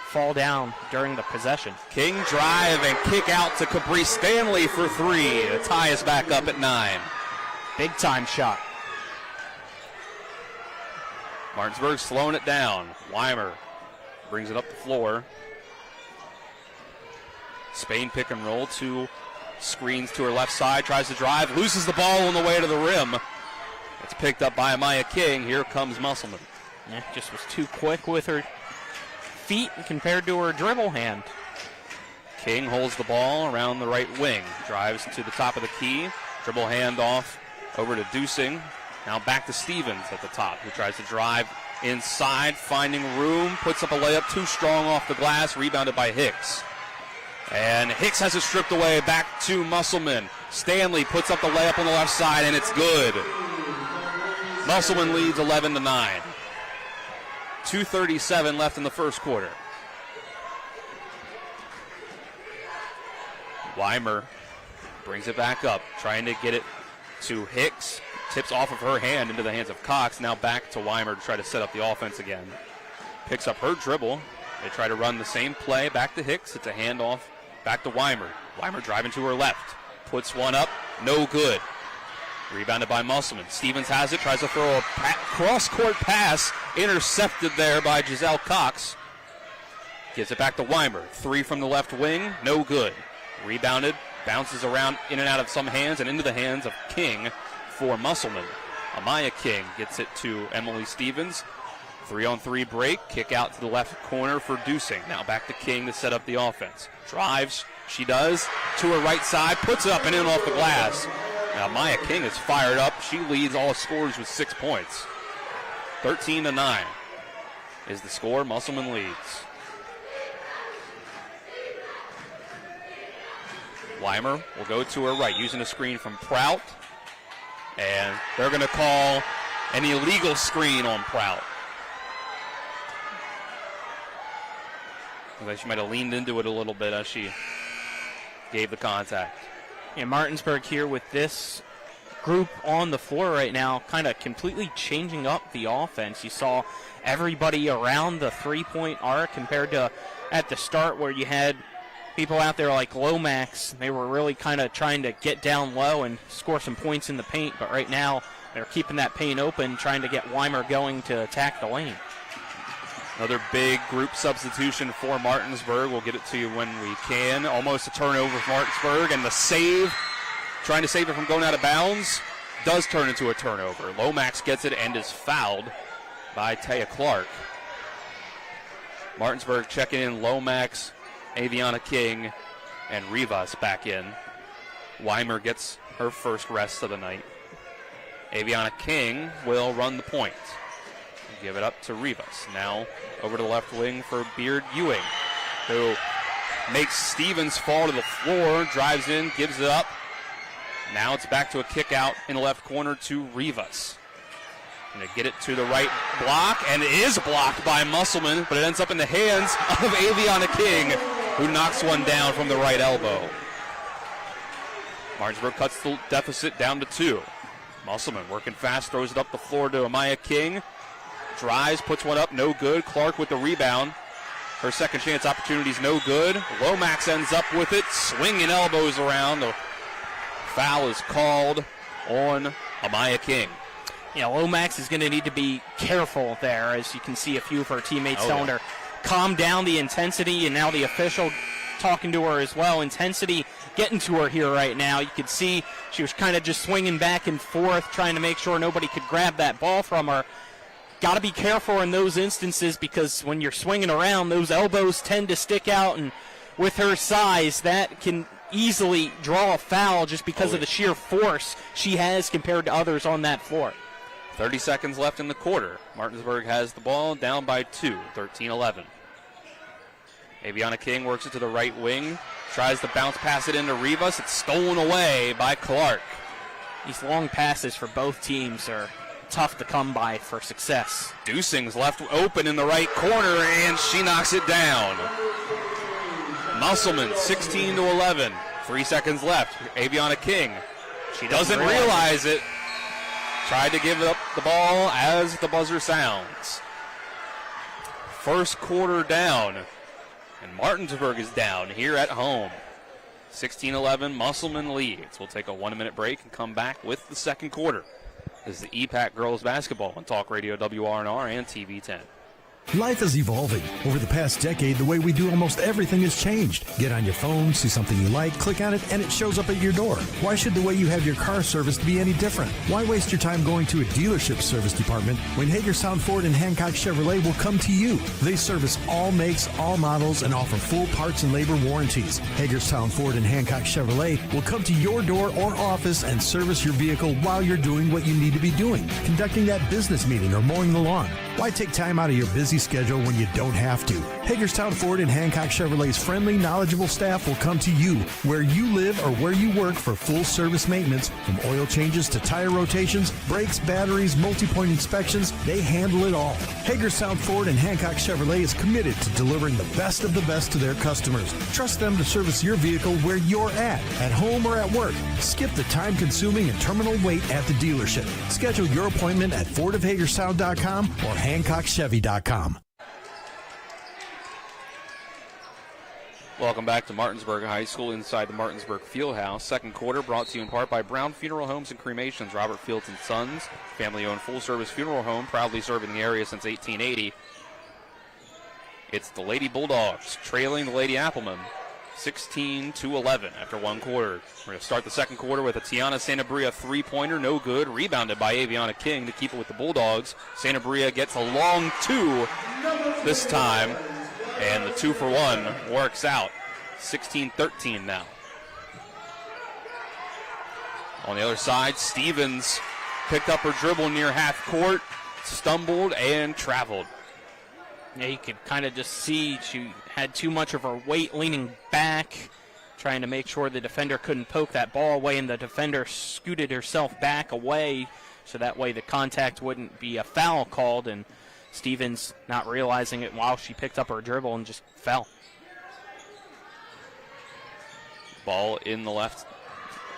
fall down during the possession. King drive and kick out to Caprice Stanley for 3 to tie us back up at 9. Big time shot. Martinsburg slowing it down. Weimer brings it up the floor. Spain pick and roll, 2 screens to her left side, tries to drive, loses the ball on the way to the rim. It's picked up by Amaya King. Here comes Musselman. Yeah, just was too quick with her feet compared to her dribble hand. King holds the ball around the right wing, drives to the top of the key, dribble handoff over to Dusing. Now back to Stevens at the top, who tries to drive inside, finding room, puts up a layup too strong off the glass, rebounded by Hicks. And Hicks has it stripped away, back to Musselman. Stanley puts up the layup on the left side, and it's good. Musselman leads 11-9. 2:37 left in the first quarter. Weimer brings it back up, trying to get it to Hicks. Tips off of her hand into the hands of Cox. Now back to Weimer to try to set up the offense again. Picks up her dribble. They try to run the same play. Back to Hicks. It's a handoff. Back to Weimer. Weimer driving to her left. Puts one up. No good. Rebounded by Musselman. Stevens has it. Tries to throw a cross-court pass. Intercepted there by Giselle Cox. Gives it back to Weimer. 3 from the left wing. No good. Rebounded. Bounces around in and out of some hands and into the hands of King for Musselman. Amaya King gets it to Emily Stevens. 3-on-3 break. Kick out to the left corner for Dusing. Now back to King to set up the offense. Drives. She does. To her right side. Puts it up and in off the glass. Now Maya King is fired up. She leads all scorers with 6 points. 13-9 is the score. Musselman leads. Weimer will go to her right, using a screen from Prout. And they're going to call an illegal screen on Prout. Looks like she might have leaned into it a little bit as she gave the contact. Yeah, Martinsburg here with this group on the floor right now, kind of completely changing up the offense. You saw everybody around the three-point arc compared to at the start where you had people out there like Lomax. They were really kind of trying to get down low and score some points in the paint, but right now they're keeping that paint open, trying to get Weimer going to attack the lane. Another big group substitution for Martinsburg. We'll get it to you when we can. Almost a turnover for Martinsburg, and the save, trying to save it from going out of bounds, does turn into a turnover. Lomax gets it and is fouled by Taya Clark. Martinsburg checking in Lomax, Aviana King, and Rivas back in. Weimer gets her first rest of the night. Aviana King will run the point. Give it up to Rivas. Now over to the left wing for Beard Ewing, who makes Stevens fall to the floor, drives in, gives it up. Now it's back to a kick out in the left corner to Rivas. Going to get it to the right block, and it is blocked by Musselman, but it ends up in the hands of Aviana King, who knocks one down from the right elbow. Martinsburg cuts the deficit down to 2. Musselman working fast, throws it up the floor to Amaya King. Drives, puts one up, no good. Clark with the rebound. Her second chance opportunity is no good. Lomax ends up with it, swinging elbows around. The foul is called on Amaya King. Yeah, Lomax is going to need to be careful there, as you can see a few of her teammates telling her, calm down the intensity, and now the official talking to her as well. Intensity getting to her here right now. You could see she was kind of just swinging back and forth, trying to make sure nobody could grab that ball from her. Got to be careful in those instances, because when you're swinging around, those elbows tend to stick out, and with her size, that can easily draw a foul just because of the sheer force she has compared to others on that floor. 30 seconds left in the quarter. Martinsburg has the ball, down by 2, 13-11. Aviana King works it to the right wing, tries to bounce pass it into Rivas. It's stolen away by Clark. These long passes for both teams are tough to come by for success. Dusing's left open in the right corner, and she knocks it down. Musselman, 16-11. 3 seconds left. Aviana King. She doesn't realize it. Tried to give up the ball as the buzzer sounds. First quarter down, and Martinsburg is down here at home. 16-11, Musselman leads. We'll take a 1-minute break and come back with the second quarter. This is the EPAC Girls Basketball on Talk Radio WRNR and TV 10. Life is evolving. Over the past decade, the way we do almost everything has changed. Get on your phone, see something you like, click on it, and it shows up at your door. Why should the way you have your car serviced be any different? Why waste your time going to a dealership service department when Hagerstown Ford and Hancock Chevrolet will come to you? They service all makes, all models, and offer full parts and labor warranties. Hagerstown Ford and Hancock Chevrolet will come to your door or office and service your vehicle while you're doing what you need to be doing, conducting that business meeting or mowing the lawn. Why take time out of your busy schedule when you don't have to? Hagerstown Ford and Hancock Chevrolet's friendly, knowledgeable staff will come to you where you live or where you work for full service maintenance, from oil changes to tire rotations, brakes, batteries, multi-point inspections. They handle it all. Hagerstown Ford and Hancock Chevrolet is committed to delivering the best of the best to their customers. Trust them to service your vehicle where you're at home or at work. Skip the time-consuming and terminal wait at the dealership. Schedule your appointment at fordofhagerstown.com or HancockChevy.com. Welcome back to Martinsburg High School inside the Martinsburg Fieldhouse. Second quarter brought to you in part by Brown Funeral Homes and Cremations. Robert Fields and Sons, family-owned full-service funeral home, proudly serving the area since 1880. It's the Lady Bulldogs trailing the Lady Applemen 16-11 after one quarter. We're going to start the second quarter with a Tiana Santabria three-pointer, no good. Rebounded by Aviana King to keep it with the Bulldogs. Santabria gets a long two this time, and the 2-for-1 works out. 16-13 now. On the other side, Stevens picked up her dribble near half court, stumbled and traveled. Yeah, you could kind of just see she had too much of her weight leaning back, trying to make sure the defender couldn't poke that ball away, and the defender scooted herself back away so that way the contact wouldn't be a foul called, and Stevens not realizing it while she picked up her dribble and just fell. Ball in the left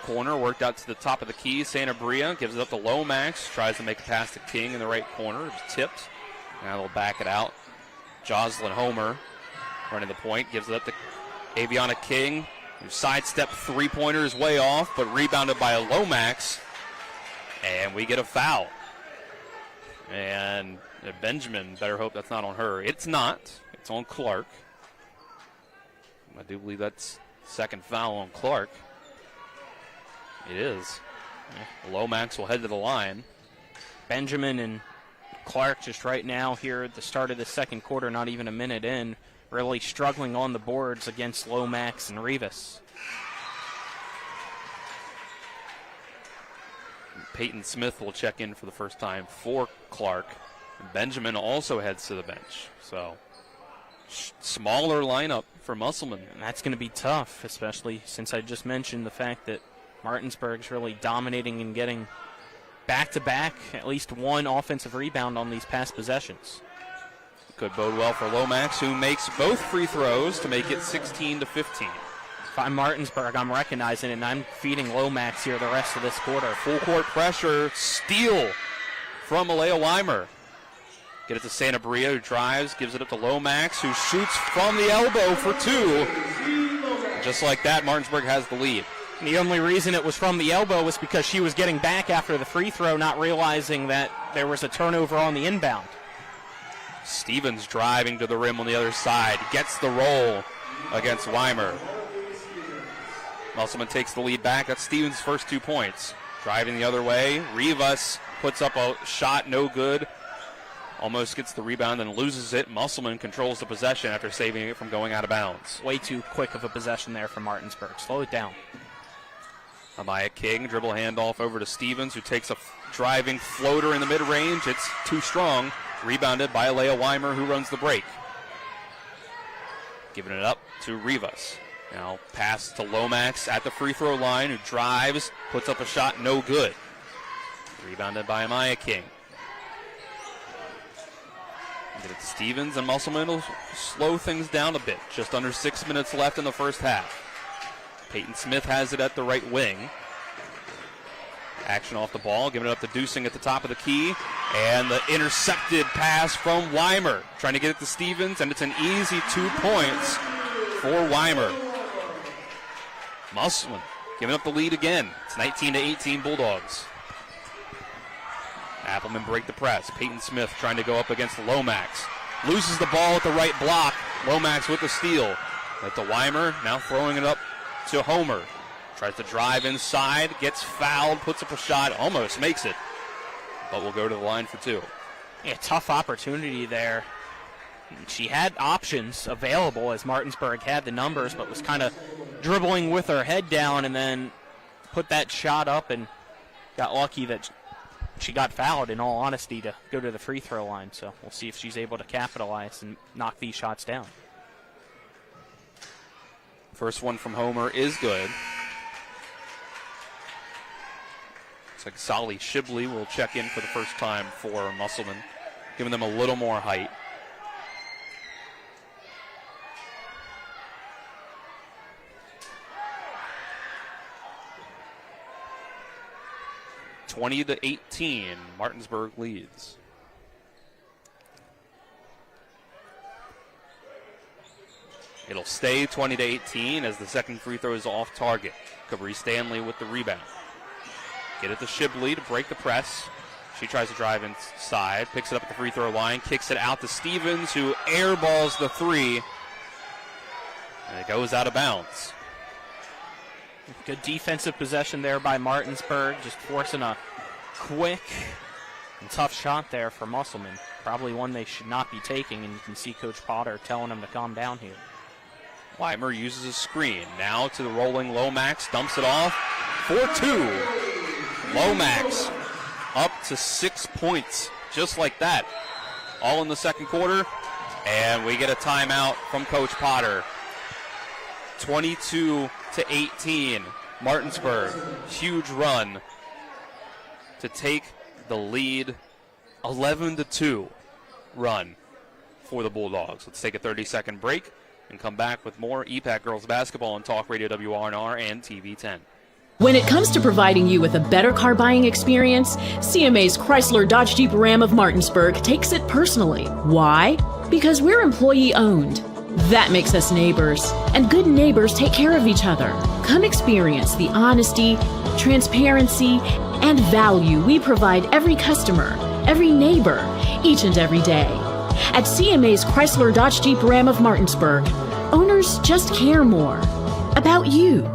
corner, worked out to the top of the key. Santabria gives it up to Lomax, tries to make a pass to King in the right corner. It's tipped. Now they'll back it out. Jocelyn Homer running the point, gives it up to Aviana King, who sidestepped three-pointer is way off, but rebounded by Lomax. And we get a foul. And Benjamin, better hope that's not on her. It's not. It's on Clark. I do believe that's second foul on Clark. It is. Yeah. Lomax will head to the line. Benjamin and Clark just right now here at the start of the second quarter, not even a minute in, really struggling on the boards against Lomax and Rivas. Peyton Smith will check in for the first time for Clark. Benjamin also heads to the bench. So, smaller lineup for Musselman. And that's going to be tough, especially since I just mentioned the fact that Martinsburg's really dominating and getting back-to-back, at least one offensive rebound on these past possessions. Could bode well for Lomax, who makes both free throws to make it 16-15. If I'm Martinsburg, I'm recognizing it, and I'm feeding Lomax here the rest of this quarter. Full court pressure, steal from Alea Weimer. Get it to Santa Maria, who drives, gives it up to Lomax, who shoots from the elbow for two. Just like that, Martinsburg has the lead. And the only reason it was from the elbow was because she was getting back after the free throw, not realizing that there was a turnover on the inbound. Stevens driving to the rim on the other side, gets the roll against Weimer. Musselman takes the lead back. That's Stevens' first 2 points. Driving the other way, Rivas puts up a shot, no good. Almost gets the rebound and loses it. Musselman controls the possession after saving it from going out of bounds. Way too quick of a possession there for Martinsburg. Slow it down. Amaya King, dribble handoff over to Stevens, who takes a driving floater in the mid-range. It's too strong. Rebounded by Alea Weimer, who runs the break. Giving it up to Rivas. Now pass to Lomax at the free throw line, who drives, puts up a shot, no good. Rebounded by Amaya King. Get it to Stevens, and Musselman will slow things down a bit. Just under 6 minutes left in the first half. Peyton Smith has it at the right wing. Action off the ball, giving it up to Dusing at the top of the key. And the intercepted pass from Weimer. Trying to get it to Stevens, and it's an easy 2 points for Weimer. Musselman giving up the lead again. It's 19-18 Bulldogs. Applemen break the press. Peyton Smith trying to go up against Lomax. Loses the ball at the right block. Lomax with the steal. At the Weimer, now throwing it up to Homer. Tries to drive inside, gets fouled, puts up a shot, almost makes it. But will go to the line for two. Yeah, tough opportunity there. She had options available as Martinsburg had the numbers, but was kind of dribbling with her head down and then put that shot up and got lucky that she got fouled, in all honesty, to go to the free throw line. So we'll see if she's able to capitalize and knock these shots down. First one from Homer is good. Looks like Solly Shibley will check in for the first time for Musselman, giving them a little more height. (20-18), Martinsburg leads. It'll stay 20-18 as the second free throw is off target. Cabri Stanley with the rebound. Get it to Shibley to break the press. She tries to drive inside, picks it up at the free throw line, kicks it out to Stevens, who airballs the three, and it goes out of bounds. Good defensive possession there by Martinsburg, just forcing a quick and tough shot there for Musselman. Probably one they should not be taking, and you can see Coach Potter telling them to calm down here. Weimer uses a screen. Now to the rolling Lomax, dumps it off for two. Lomax up to 6 points, just like that. All in the second quarter, and we get a timeout from Coach Potter. 22-18, Martinsburg, huge run to take the lead. 11-2 run for the Bulldogs. Let's take a 30-second break and come back with more EPAC girls basketball on Talk Radio WRNR and TV 10. When it comes to providing you with a better car buying experience, CMA's Chrysler Dodge Jeep Ram of Martinsburg takes it personally. Why? Because we're employee owned. That makes us neighbors, and good neighbors take care of each other. Come experience the honesty, transparency, and value we provide every customer, every neighbor, each and every day. At CMA's Chrysler Dodge Jeep Ram of Martinsburg, owners just care more about you.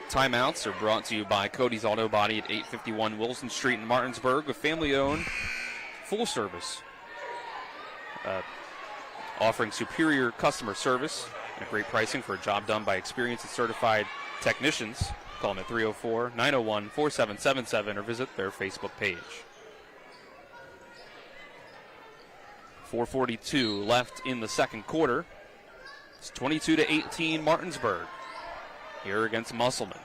Timeouts are brought to you by Cody's Auto Body at 851 Wilson Street in Martinsburg, a family-owned, full service, offering superior customer service and great pricing for a job done by experienced and certified technicians. Call them at 304-901-4777 or visit their Facebook page. 4:42 left in the second quarter. It's 22-18 Martinsburg here against Musselman.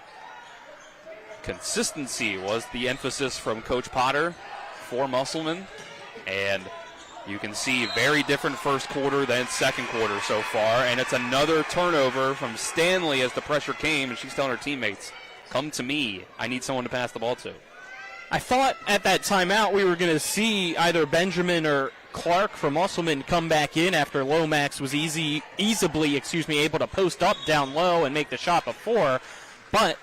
Consistency was the emphasis from Coach Potter for Musselman, and you can see very different first quarter than second quarter so far, and it's another turnover from Stanley as the pressure came, and she's telling her teammates, come to me. I need someone to pass the ball to. I thought at that timeout we were going to see either Benjamin or Clark from Musselman come back in after Lomax was easily able to post up down low and make the shot before, but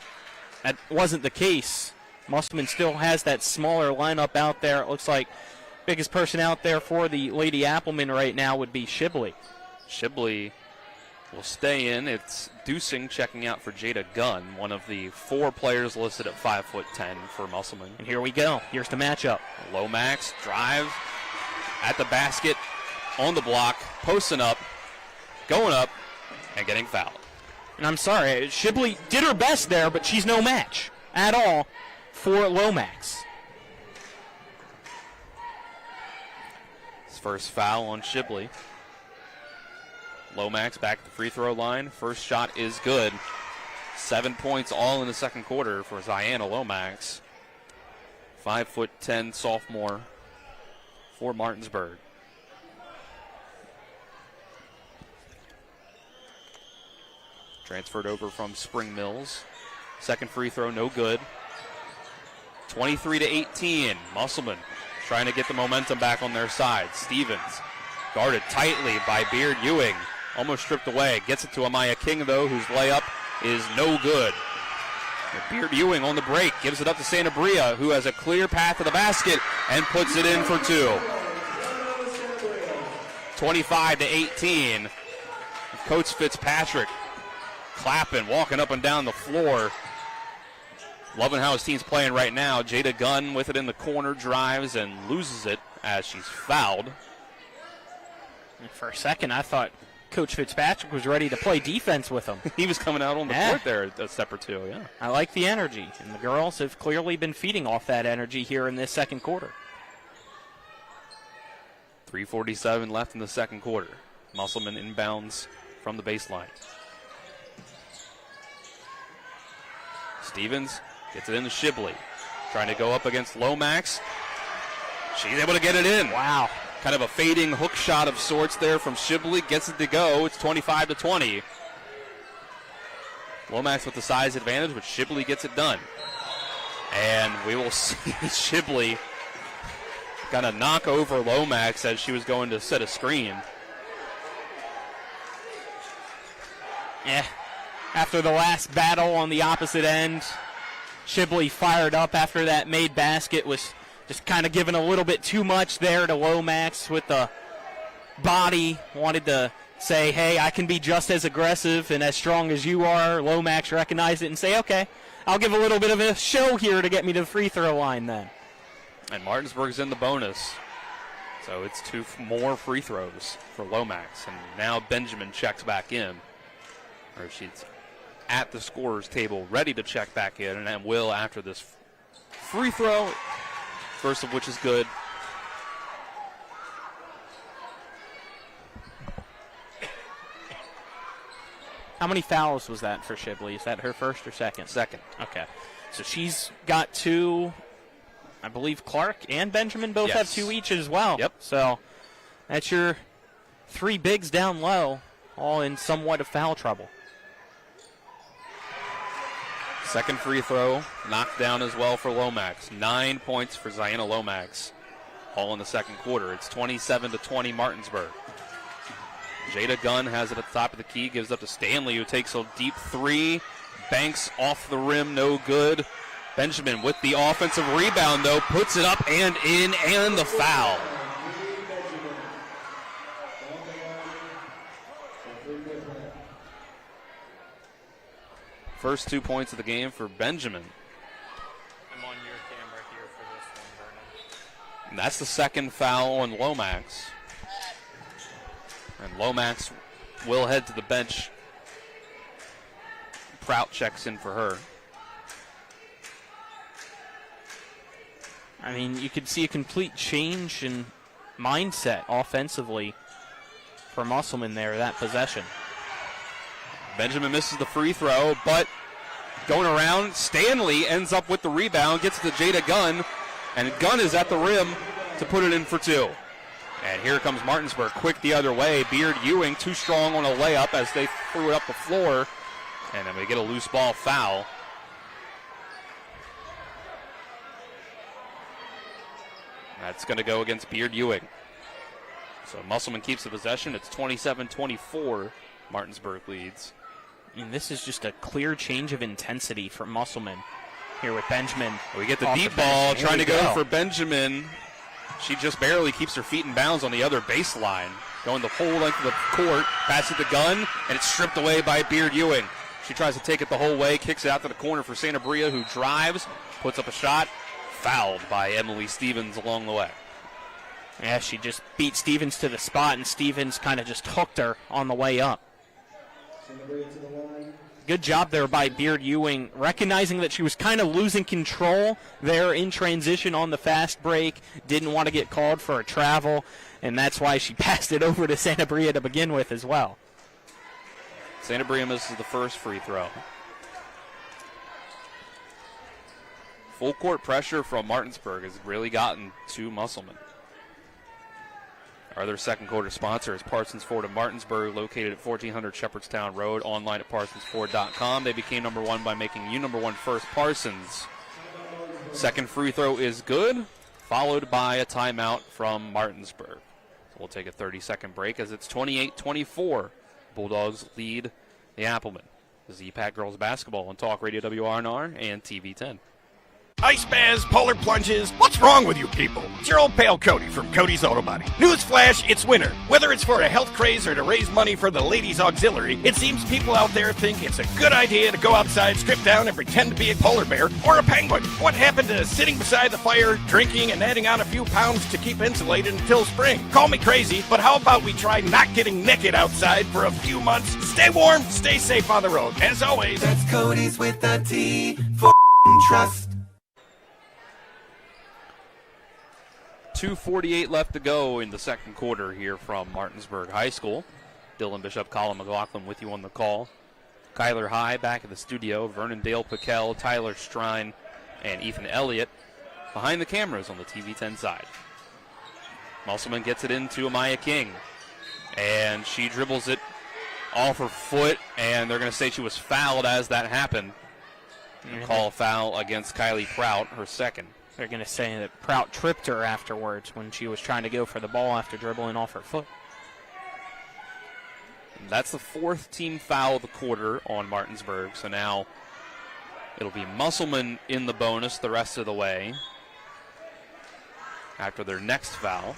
that wasn't the case. Musselman still has that smaller lineup out there. It looks like biggest person out there for the Lady Applemen right now would be Shibley. Shibley will stay in. It's Dusing checking out for Jada Gunn, one of the 4 players listed at 5'10" for Musselman. And here we go. Here's the matchup. Lomax drive at the basket, on the block, posting up, going up, and getting fouled. And I'm sorry, Shibley did her best there, but she's no match at all for Lomax. His first foul on Shibley. Lomax back at the free throw line. First shot is good. 7 points all in the second quarter for Ziana Lomax. 5'10" sophomore for Martinsburg. Transferred over from Spring Mills. Second free throw, no good. 23-18. Musselman trying to get the momentum back on their side. Stevens guarded tightly by Beard Ewing. Almost stripped away. Gets it to Amaya King, though, whose layup is no good. Beard Ewing on the break. Gives it up to Santabria, who has a clear path to the basket and puts it in for 2. 25-18. Coach Fitzpatrick clapping, walking up and down the floor. Loving how his team's playing right now. Jada Gunn with it in the corner, drives and loses it as she's fouled. And for a second, I thought Coach Fitzpatrick was ready to play defense with him. He was coming out on the court there a step or two, yeah. I like the energy, and the girls have clearly been feeding off that energy here in this second quarter. 3:47 left in the second quarter. Musselman inbounds from the baseline. Stevens gets it into Shibley. Trying to go up against Lomax. She's able to get it in. Wow. Kind of a fading hook shot of sorts there from Shibley. Gets it to go. It's 25-20. Lomax with the size advantage, but Shibley gets it done. And we will see Shibley kind of knock over Lomax as she was going to set a screen. Yeah. After the last battle on the opposite end, Shibley fired up after that made basket, was just kind of giving a little bit too much there to Lomax with the body. Wanted to say, hey, I can be just as aggressive and as strong as you are. Lomax recognized it and say, okay, I'll give a little bit of a show here to get me to the free throw line then. And Martinsburg's in the bonus. So it's 2 more free throws for Lomax. And now Benjamin checks back in. Or she's at the scorer's table, ready to check back in, and will after this free throw, first of which is good. How many fouls was that for Shibley? Is that her first or second? Second. Okay. So she's got 2. I believe Clark and Benjamin both have 2 each as well. Yep. So that's your 3 bigs down low, all in somewhat of foul trouble. Second free throw, knocked down as well for Lomax. 9 points for Ziana Lomax, all in the second quarter. It's 27-20 Martinsburg. Jada Gunn has it at the top of the key, gives up to Stanley, who takes a deep 3, banks off the rim, no good. Benjamin with the offensive rebound, though, puts it up and in, and the foul. First 2 points of the game for Benjamin. I'm on your camera here for this one, Vernon. And that's the second foul on Lomax. And Lomax will head to the bench. Prout checks in for her. I mean, you could see a complete change in mindset offensively for Musselman there, that possession. Benjamin misses the free throw, but going around, Stanley ends up with the rebound, gets it to Jada Gunn, and Gunn is at the rim to put it in for two. And here comes Martinsburg, quick the other way. Beard Ewing too strong on a layup as they threw it up the floor, and then we get a loose ball foul. That's going to go against Beard Ewing. So Musselman keeps the possession. It's 27-24. Martinsburg leads. And this is just a clear change of intensity for Musselman here with Benjamin. We get the deep ball trying to go for Benjamin. She just barely keeps her feet in bounds on the other baseline. Going the whole length of the court, passes the Gun, and it's stripped away by Beard Ewing. She tries to take it the whole way, kicks it out to the corner for Santa Bria, who drives, puts up a shot, fouled by Emily Stevens along the way. Yeah, she just beat Stevens to the spot, and Stevens kind of just hooked her on the way up. Good job there by Beard Ewing, recognizing that she was kind of losing control there in transition on the fast break, didn't want to get called for a travel, and that's why she passed it over to Santa Bria to begin with as well. Santa Bria misses the first free throw. Full court pressure from Martinsburg has really gotten to Musselman. Our other second quarter sponsor is Parsons Ford of Martinsburg, located at 1400 Shepherdstown Road, online at parsonsford.com. They became number one by making you number one first, Parsons. Second free throw is good, followed by a timeout from Martinsburg. So we'll take a 30-second break as it's 28-24. Bulldogs lead the Applemen. This is EPAC Girls Basketball on Talk Radio WRNR and TV 10. Ice baths, polar plunges, what's wrong with you people? It's your old pal Cody from Cody's Auto Body. Newsflash, it's winter. Whether it's for a health craze or to raise money for the ladies' auxiliary, it seems people out there think it's a good idea to go outside, strip down, and pretend to be a polar bear or a penguin. What happened to sitting beside the fire, drinking, and adding on a few pounds to keep insulated until spring? Call me crazy, but how about we try not getting naked outside for a few months? Stay warm, stay safe on the road. As always, that's Cody's with a T for trust. 2:48 left to go in the second quarter here from Martinsburg High School. Dylan Bishop, Colin McLaughlin with you on the call. Kyler High back at the studio. Vernon Dale Piquel, Tyler Strine, and Ethan Elliott behind the cameras on the TV 10 side. Musselman gets it into Amaya King, and she dribbles it off her foot, and they're going to say she was fouled as that happened. Call a foul against Kylie Prout, her second. They're going to say that Prout tripped her afterwards when she was trying to go for the ball after dribbling off her foot. And that's the fourth team foul of the quarter on Martinsburg. So now it'll be Musselman in the bonus the rest of the way after their next foul.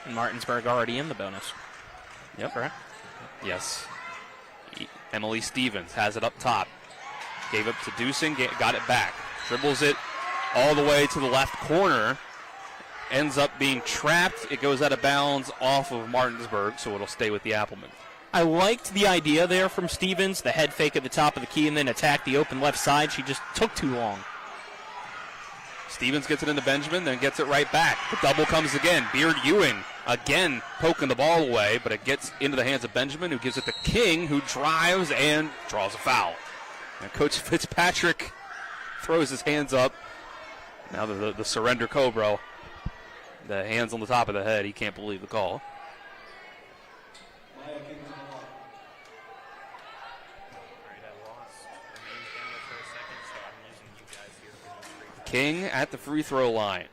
And Martinsburg already in the bonus. Yep. Correct? Yes. Emily Stevens has it up top. Gave it to Dusing, got it back. Dribbles it all the way to the left corner, ends up being trapped. It goes out of bounds off of Martinsburg, so it'll stay with the Applemen. I liked the idea there from Stevens, the head fake at the top of the key and then attack the open left side. She just took too long. Stevens gets it into Benjamin, then gets it right back. The double comes again. Beard Ewing again poking the ball away, but it gets into the hands of Benjamin, who gives it to King, who drives and draws a foul. And Coach Fitzpatrick throws his hands up. Now the surrender Cobra, the hands on the top of the head, he can't believe the call. King at the free throw line.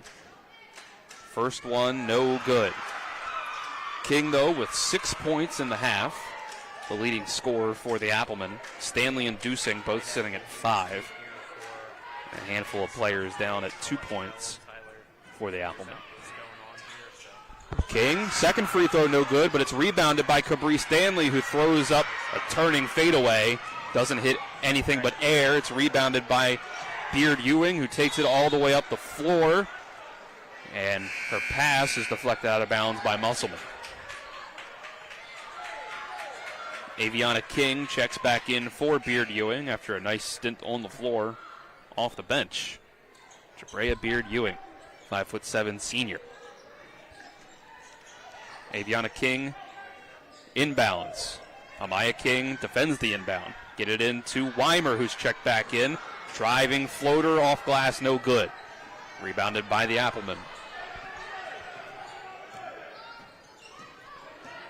First one, no good. King, though, with 6 points in the half, the leading scorer for the Applemen. Stanley and Dusing both sitting at 5. A handful of players down at 2 points for the Applemen. King, second free throw, no good, but it's rebounded by Cabri Stanley, who throws up a turning fadeaway. Doesn't hit anything but air. It's rebounded by Beard Ewing, who takes it all the way up the floor. And her pass is deflected out of bounds by Musselman. Aviana King checks back in for Beard Ewing after a nice stint on the floor off the bench. Jabrea Beard Ewing, 5'7" senior. Aviana King inbounds, Amaya King defends the inbound. Get it into Weimer, who's checked back in. Driving floater off glass, no good. Rebounded by the Applemen.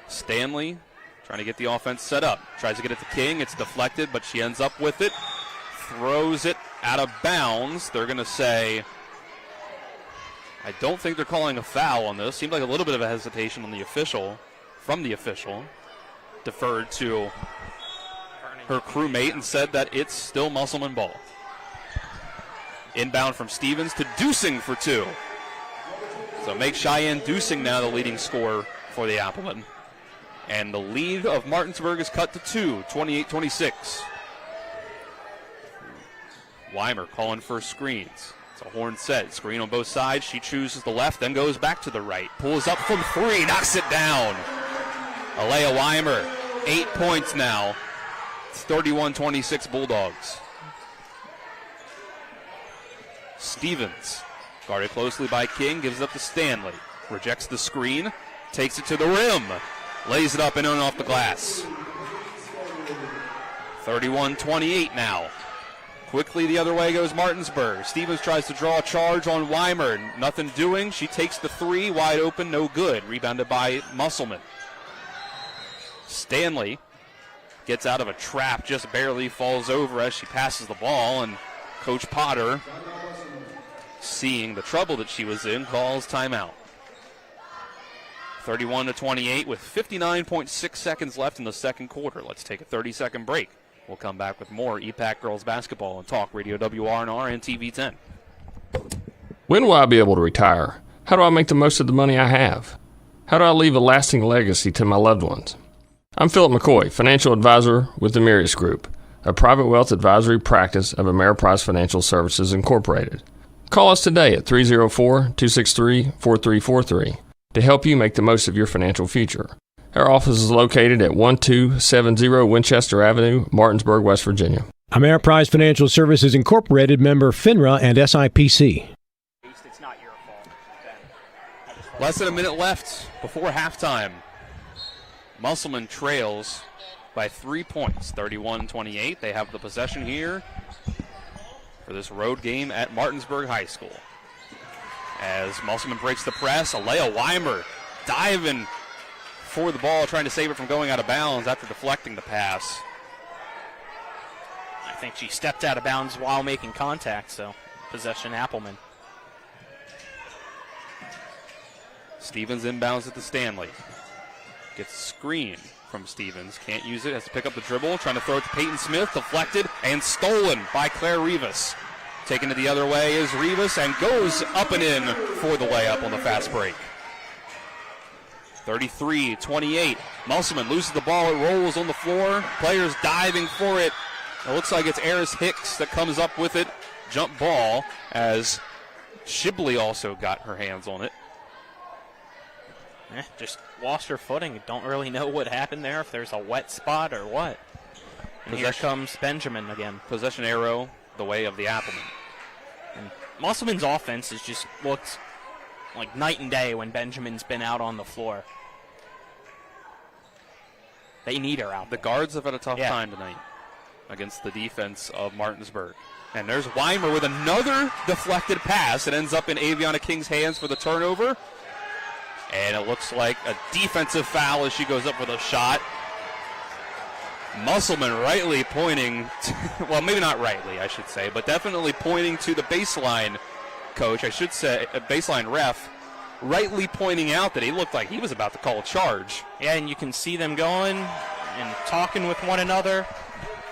Stanley trying to get the offense set up. Tries to get it to King. It's deflected, but she ends up with it. Throws it out of bounds. They're going to say, I don't think they're calling a foul on this. Seemed like a little bit of a hesitation on the official, from the official. Deferred to her crewmate and said that it's still Musselman ball. Inbound from Stevens to Dusing for 2. So make Cheyenne Dusing now the leading scorer for the Applemen. And the lead of Martinsburg is cut to 2, 28-26. Weimer calling for screens. It's a horn set. Screen on both sides. She chooses the left, then goes back to the right. Pulls up from 3, knocks it down. Alea Weimer, 8 points now. It's 31-26 Bulldogs. Stevens, guarded closely by King, gives it up to Stanley. Rejects the screen, takes it to the rim. Lays it up and in off the glass. 31-28 now. Quickly the other way goes Martinsburg. Stevens tries to draw a charge on Weimer. Nothing doing. She takes the 3, wide open, no good. Rebounded by Musselman. Stanley gets out of a trap, just barely falls over as she passes the ball, and Coach Potter, seeing the trouble that she was in, calls timeout. 31-28 with 59.6 seconds left in the second quarter. Let's take a 30-second break. We'll come back with more EPAC girls basketball on Talk Radio WRNR and TV 10. When will I be able to retire? How do I make the most of the money I have? How do I leave a lasting legacy to my loved ones? I'm Philip McCoy, financial advisor with the Mirius Group, a private wealth advisory practice of Ameriprise Financial Services Incorporated. Call us today at 304-263-4343 to help you make the most of your financial future. Our office is located at 1270 Winchester Avenue, Martinsburg, West Virginia. Ameriprise Financial Services Incorporated, member FINRA and SIPC. Less than a minute left before halftime. Musselman trails by 3 points, 31-28. They have the possession here for this road game at Martinsburg High School. As Musselman breaks the press, Alea Weimer diving for the ball, trying to save it from going out of bounds after deflecting the pass. I think she stepped out of bounds while making contact, so possession Applemen. Stevens inbounds at the Stanley. Gets a screen from Stevens. Can't use it. Has to pick up the dribble. Trying to throw it to Peyton Smith. Deflected and stolen by Claire Rivas. Taken it the other way is Rivas and goes up and in for the layup on the fast break. 33-28. Musselman loses the ball. It rolls on the floor. Players diving for it. It looks like it's Eris Hicks that comes up with it. Jump ball as Shibley also got her hands on it. Just lost her footing. Don't really know what happened there, if there's a wet spot or what. And here comes Benjamin again. Possession arrow the way of the Applemen. And Musselman's offense has just looked like night and day when Benjamin's been out on the floor. They need her out. The guards have had a tough time tonight against the defense of Martinsburg. And there's Weimer with another deflected pass. It ends up in Aviana King's hands for the turnover. And it looks like a defensive foul as she goes up with a shot. Musselman rightly pointing to, well, maybe not rightly, I should say, but definitely pointing to the baseline coach, I should say, a baseline ref, rightly pointing out that he looked like he was about to call a charge. Yeah, and you can see them going and talking with one another.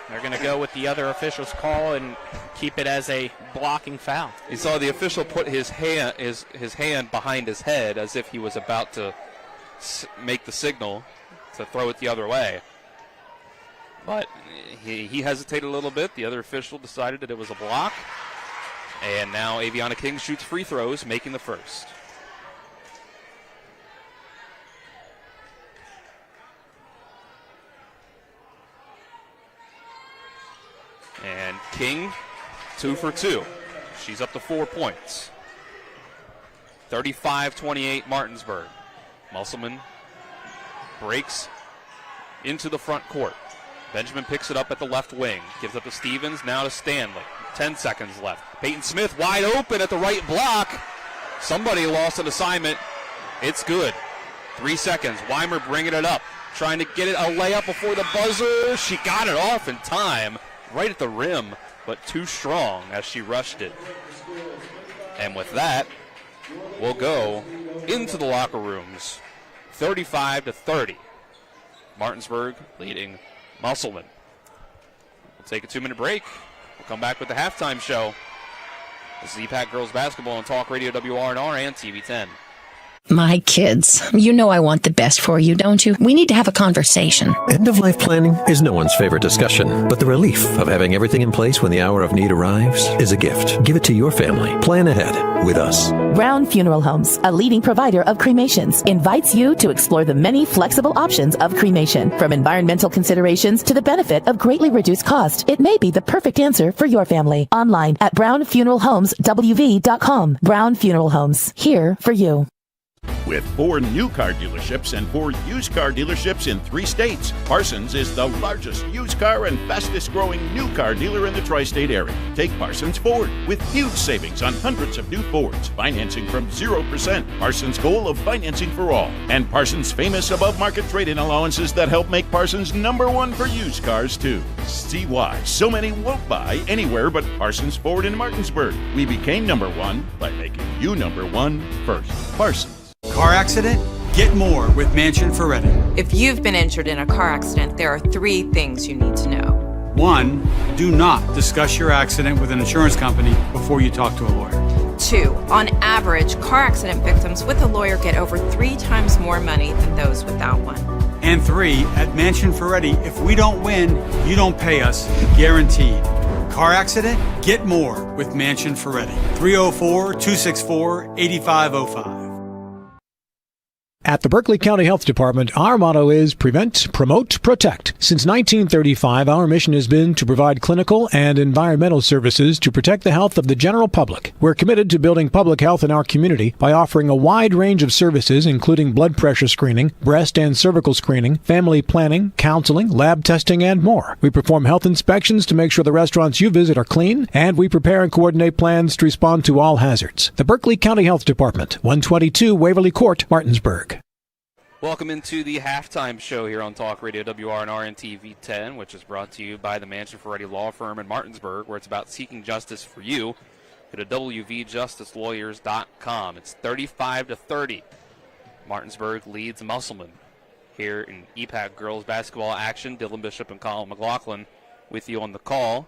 They're going to go with the other official's call and keep it as a blocking foul. You saw the official put his hand behind his head as if he was about to make the signal to throw it the other way. But he hesitated a little bit. The other official decided that it was a block. And now Aviana King shoots free throws, making the first. And King, 2 for 2. She's up to 4 points. 35-28 Martinsburg. Musselman breaks into the front court. Benjamin picks it up at the left wing, gives up to Stevens, now to Stanley. 10 seconds left. Peyton Smith wide open at the right block. Somebody lost an assignment. It's good. 3 seconds. Weimer bringing it up, trying to get it a layup before the buzzer. She got it off in time, right at the rim, but too strong as she rushed it. And with that, we'll go into the locker rooms. 35-30. Martinsburg leading Musselman. We'll take a 2-minute break. We'll come back with the halftime show. This is EPAC Girls Basketball on Talk Radio WRNR and TV10. My kids, you know I want the best for you, don't you? We need to have a conversation. End-of-life planning is no one's favorite discussion, but the relief of having everything in place when the hour of need arrives is a gift. Give it to your family. Plan ahead with us. Brown Funeral Homes, a leading provider of cremations, invites you to explore the many flexible options of cremation. From environmental considerations to the benefit of greatly reduced cost, it may be the perfect answer for your family. Online at brownfuneralhomeswv.com. Brown Funeral Homes, here for you. With 4 new car dealerships and 4 used car dealerships in 3 states, Parsons is the largest used car and fastest growing new car dealer in the tri-state area. Take Parsons Ford with huge savings on hundreds of new Fords, financing from 0%, Parsons' goal of financing for all, and Parsons' famous above-market trade-in allowances that help make Parsons #1 for used cars too. See why so many won't buy anywhere but Parsons Ford in Martinsburg. We became #1 by making you #1 first. Parsons. Car accident? Get more with Mansion Ferretti. If you've been injured in a car accident, there are 3 things you need to know. 1, do not discuss your accident with an insurance company before you talk to a lawyer. 2, on average, car accident victims with a lawyer get over 3 times more money than those without one. And 3, at Mansion Ferretti, if we don't win, you don't pay us, guaranteed. Car accident? Get more with Mansion Ferretti. 304-264-8505. At the Berkeley County Health Department, our motto is prevent, promote, protect. Since 1935, our mission has been to provide clinical and environmental services to protect the health of the general public. We're committed to building public health in our community by offering a wide range of services, including blood pressure screening, breast and cervical screening, family planning, counseling, lab testing, and more. We perform health inspections to make sure the restaurants you visit are clean, and we prepare and coordinate plans to respond to all hazards. The Berkeley County Health Department, 122 Waverly Court, Martinsburg. Welcome into the halftime show here on Talk Radio WRNR and TV10, which is brought to you by the Mansion Ferretti Law Firm in Martinsburg, where it's about seeking justice for you. Go to wvjusticelawyers.com. It's 35-30. Martinsburg leads Musselman here in EPAC girls basketball action. Dylan Bishop and Colin McLaughlin with you on the call.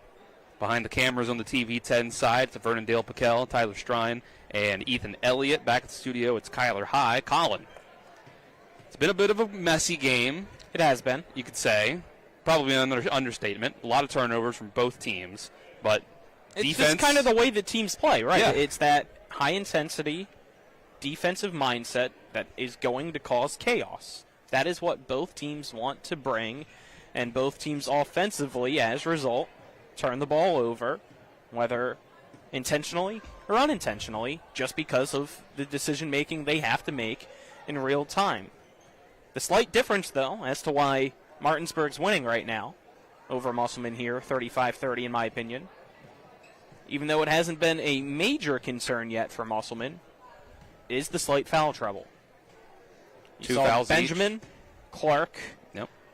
Behind the cameras on the TV10 side, it's Vernon Dale Piquel, Tyler Strine, and Ethan Elliott. Back at the studio, it's Kyler High. Colin. It's been a bit of a messy game. It has been. You could say. Probably an understatement. A lot of turnovers from both teams. But it's defense. It's kind of the way that teams play, right? Yeah. It's that high-intensity defensive mindset that is going to cause chaos. That is what both teams want to bring. And both teams offensively, as a result, turn the ball over, whether intentionally or unintentionally, just because of the decision-making they have to make in real time. The slight difference, though, as to why Martinsburg's winning right now over Musselman here, 35-30 in my opinion, even though it hasn't been a major concern yet for Musselman, is the slight foul trouble. You saw fouls Benjamin, each. Clark,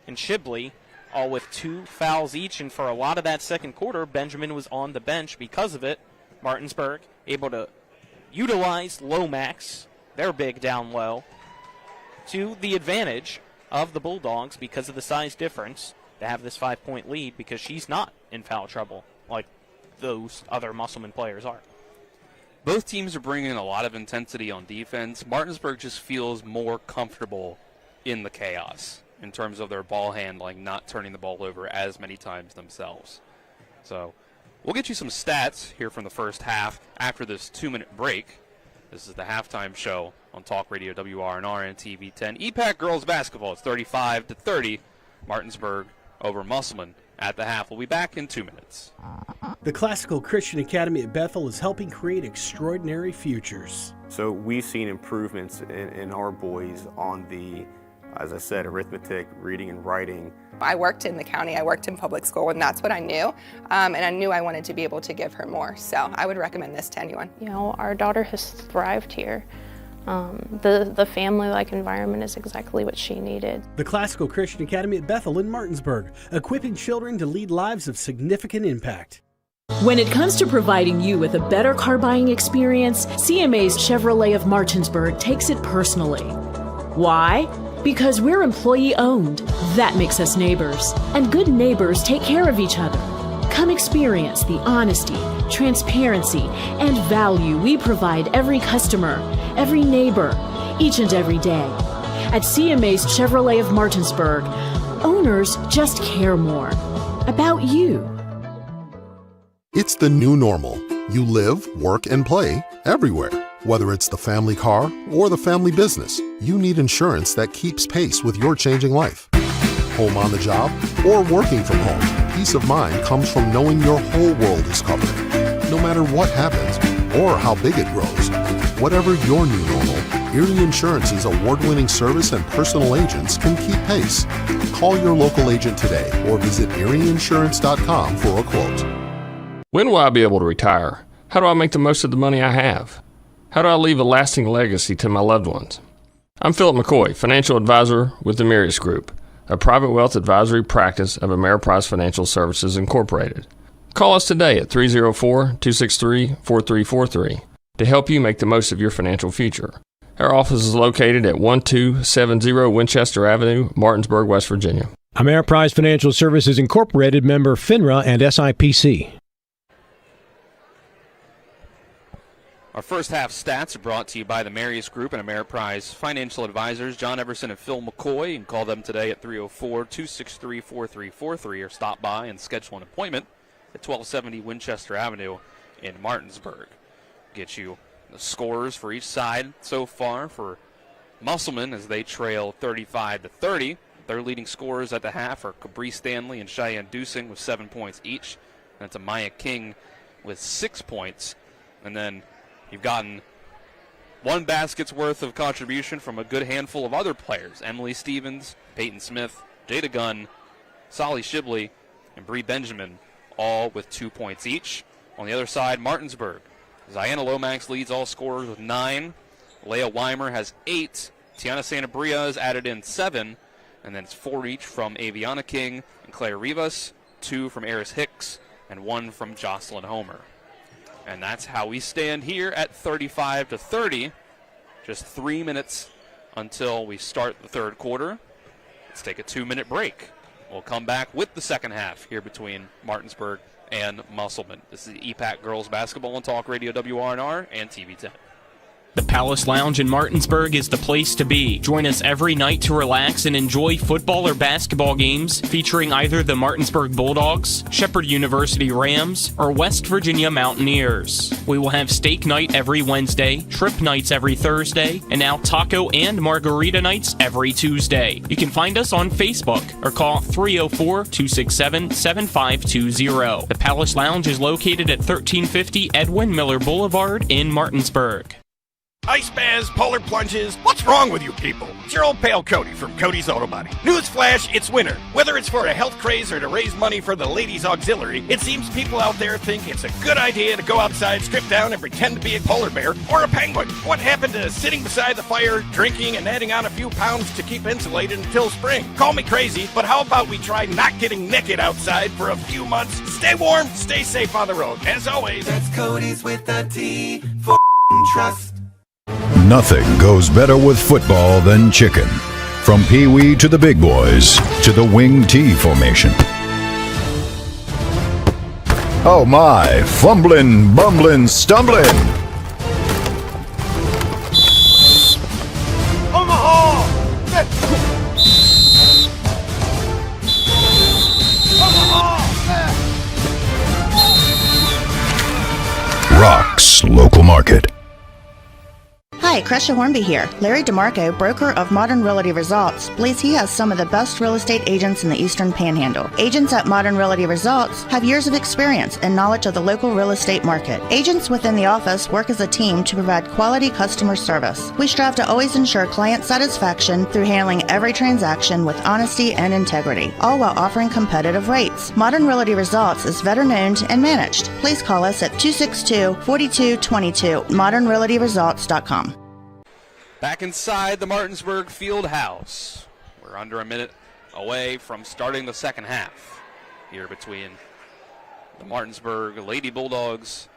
and Shibley all with 2 fouls each, and for a lot of that second quarter, Benjamin was on the bench because of it. Martinsburg able to utilize Lomax, their big down low, to the advantage of the Bulldogs because of the size difference to have this 5-point lead, because she's not in foul trouble like those other Musselman players are. Both teams are bringing a lot of intensity on defense. Martinsburg just feels more comfortable in the chaos in terms of their ball handling, not turning the ball over as many times themselves. So we'll get you some stats here from the first half after this 2-minute break. This is the halftime show on Talk Radio WRNR and TV10. EPAC girls basketball. It's 35-30. Martinsburg over Musselman at the half. We'll be back in 2 minutes. The Classical Christian Academy at Bethel is helping create extraordinary futures. So we've seen improvements in our boys on the As I said, arithmetic, reading and writing. I worked in the county, I worked in public school, and that's what I knew. And I knew I wanted to be able to give her more. So I would recommend this to anyone. You know, our daughter has thrived here. The family-like environment is exactly what she needed. The Classical Christian Academy at Bethel in Martinsburg, equipping children to lead lives of significant impact. When it comes to providing you with a better car buying experience, CMA's Chevrolet of Martinsburg takes it personally. Why? Because we're employee owned. That makes us neighbors. And good neighbors take care of each other. Come experience the honesty, transparency, and value we provide every customer, every neighbor, each and every day. At CMA's Chevrolet of Martinsburg, owners just care more about you. It's the new normal. You live, work, and play everywhere. Whether it's the family car or the family business, you need insurance that keeps pace with your changing life. Home on the job or working from home, peace of mind comes from knowing your whole world is covered. No matter what happens or how big it grows, whatever your new normal, Erie Insurance's award-winning service and personal agents can keep pace. Call your local agent today or visit erieinsurance.com for a quote. When will I be able to retire? How do I make the most of the money I have? How do I leave a lasting legacy to my loved ones? I'm Philip McCoy, financial advisor with the Marius Group, a private wealth advisory practice of Ameriprise Financial Services Incorporated. Call us today at 304-263-4343 to help you make the most of your financial future. Our office is located at 1270 Winchester Avenue, Martinsburg, West Virginia. Ameriprise Financial Services Incorporated, member FINRA and SIPC. Our first half stats are brought to you by the Marius Group and Ameriprise Financial Advisors, John Everson and Phil McCoy. You can call them today at 304-263-4343 or stop by and schedule an appointment at 1270 Winchester Avenue in Martinsburg. Get you the scores for each side so far for Musselman as they trail 35-30. Their leading scorers at the half are Cabri Stanley and Cheyenne Dusing with 7 points each. And it's Amaya King with 6 points. And then you've gotten one basket's worth of contribution from a good handful of other players. Emily Stevens, Peyton Smith, Jada Gunn, Solly Shibley, and Bree Benjamin, all with 2 points each. On the other side, Martinsburg. Ziana Lomax leads all scorers with 9. Leah Weimer has 8. Tiana Santabria has added in 7. And then it's 4 each from Aviana King and Claire Rivas, 2 from Eris Hicks, and 1 from Jocelyn Homer. And that's how we stand here at 35-30. Just 3 minutes until we start the third quarter. Let's take a 2-minute break. We'll come back with the second half here between Martinsburg and Musselman. This is EPAC Girls Basketball on Talk Radio WRNR and TV10. The Palace Lounge in Martinsburg is the place to be. Join us every night to relax and enjoy football or basketball games featuring either the Martinsburg Bulldogs, Shepherd University Rams, or West Virginia Mountaineers. We will have steak night every Wednesday, trip nights every Thursday, and now taco and margarita nights every Tuesday. You can find us on Facebook or call 304-267-7520. The Palace Lounge is located at 1350 Edwin Miller Boulevard in Martinsburg. Ice baths, polar plunges, what's wrong with you people? It's your old pal Cody from Cody's Auto Body. Newsflash, it's winter. Whether it's for a health craze or to raise money for the ladies auxiliary, it seems people out there think it's a good idea to go outside, strip down, and pretend to be a polar bear or a penguin. What happened to sitting beside the fire, drinking, and adding on a few pounds to keep insulated until spring? Call me crazy, but how about we try not getting naked outside for a few months? Stay warm, stay safe on the road. As always, that's Cody's with a T for trust. Nothing goes better with football than chicken. From Pee Wee to the big boys to the wing T formation. Oh my, fumbling, bumbling, stumbling. Omaha! Rocks Local Market. Hi, Crescia Hornby here. Larry DeMarco, broker of Modern Realty Results, believes he has some of the best real estate agents in the Eastern Panhandle. Agents at Modern Realty Results have years of experience and knowledge of the local real estate market. Agents within the office work as a team to provide quality customer service. We strive to always ensure client satisfaction through handling every transaction with honesty and integrity, all while offering competitive rates. Modern Realty Results is veteran-owned and managed. Please call us at 262-4222, modernrealtyresults.com. Back inside the Martinsburg Field House. We're under a minute away from starting the second half here between the Martinsburg Lady Bulldogs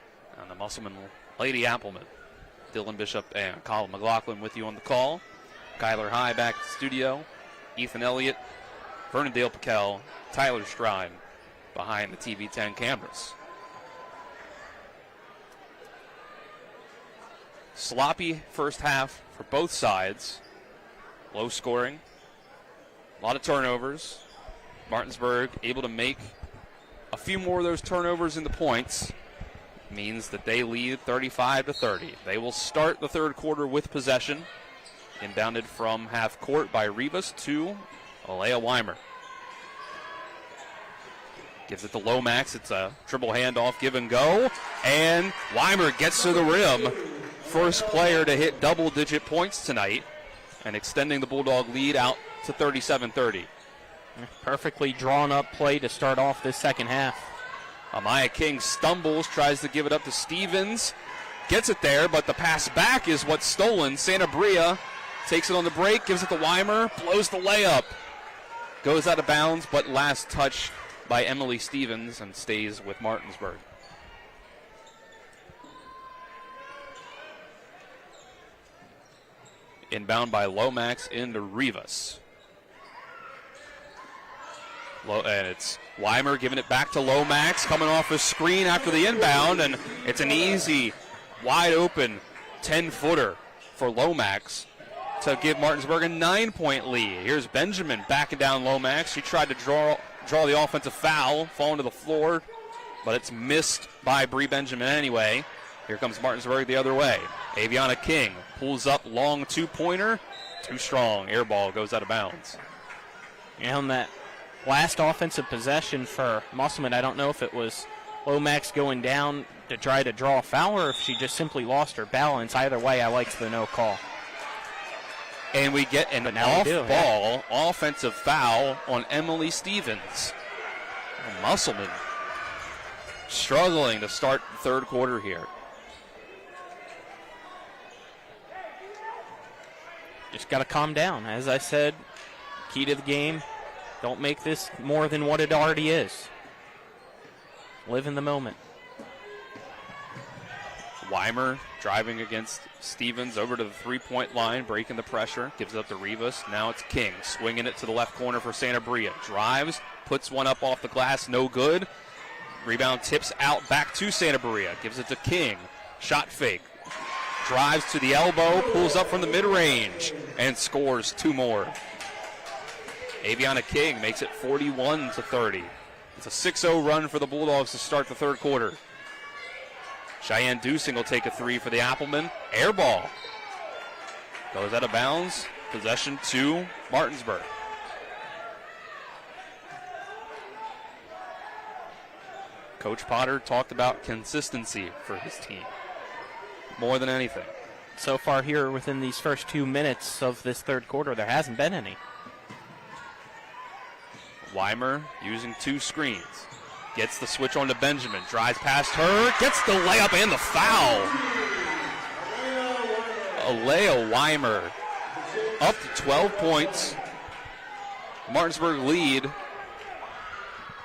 and the Musselman Lady Applemen. Dylan Bishop and Colin McLaughlin with you on the call. Kyler High back at the studio. Ethan Elliott, Vernon Dale Piquel, Tyler Strine behind the TV10 cameras. Sloppy first half for both sides. Low scoring. A lot of turnovers. Martinsburg able to make a few more of those turnovers into points. Means that they lead 35-30. They will start the third quarter with possession. Inbounded from half court by Rivas to Alea Weimer. Gives it to Lomax. It's a triple handoff, give and go. And Weimer gets to the rim. First player to hit double-digit points tonight, and extending the Bulldog lead out to 37-30. Perfectly drawn up play to start off this second half. Amaya King stumbles, tries to give it up to Stevens. Gets it there, but the pass back is what's stolen. Santa Bria takes it on the break, gives it to Weimer, blows the layup. Goes out of bounds, but last touch by Emily Stevens and stays with Martinsburg. Inbound by Lomax into Rivas. And it's Weimer giving it back to Lomax, coming off a screen after the inbound, and it's an easy, wide-open 10-footer for Lomax to give Martinsburg a 9-point lead. Here's Benjamin backing down Lomax. She tried to draw the offensive foul, falling to the floor, but it's missed by Bree Benjamin anyway. Here comes Martinsburg the other way. Aviana King pulls up long two-pointer. Too strong. Air ball goes out of bounds. And on that last offensive possession for Musselman, I don't know if it was Lomax going down to try to draw a foul or if she just simply lost her balance. Either way, I liked the no call. And we get an off-ball offensive foul on Emily Stevens. Musselman struggling to start the third quarter here. Just got to calm down. As I said, key to the game, don't make this more than what it already is. Live in the moment. Weimer driving against Stevens over to the three-point line, breaking the pressure, gives it up to Rivas. Now it's King, swinging it to the left corner for Santa Bria. Drives, puts one up off the glass, no good. Rebound tips out back to Santa Bria, gives it to King. Shot fake. Drives to the elbow, pulls up from the mid-range, and scores two more. Aviana King makes it 41-30. It's a 6-0 run for the Bulldogs to start the third quarter. Cheyenne Dusing will take a three for the Applemen. Air ball. Goes out of bounds. Possession to Martinsburg. Coach Potter talked about consistency for his team. More than anything. So far here within these first 2 minutes of this third quarter, there hasn't been any. Weimer using two screens. Gets the switch on to Benjamin. Drives past her. Gets the layup and the foul. Alea Weimer up to 12 points. Martinsburg lead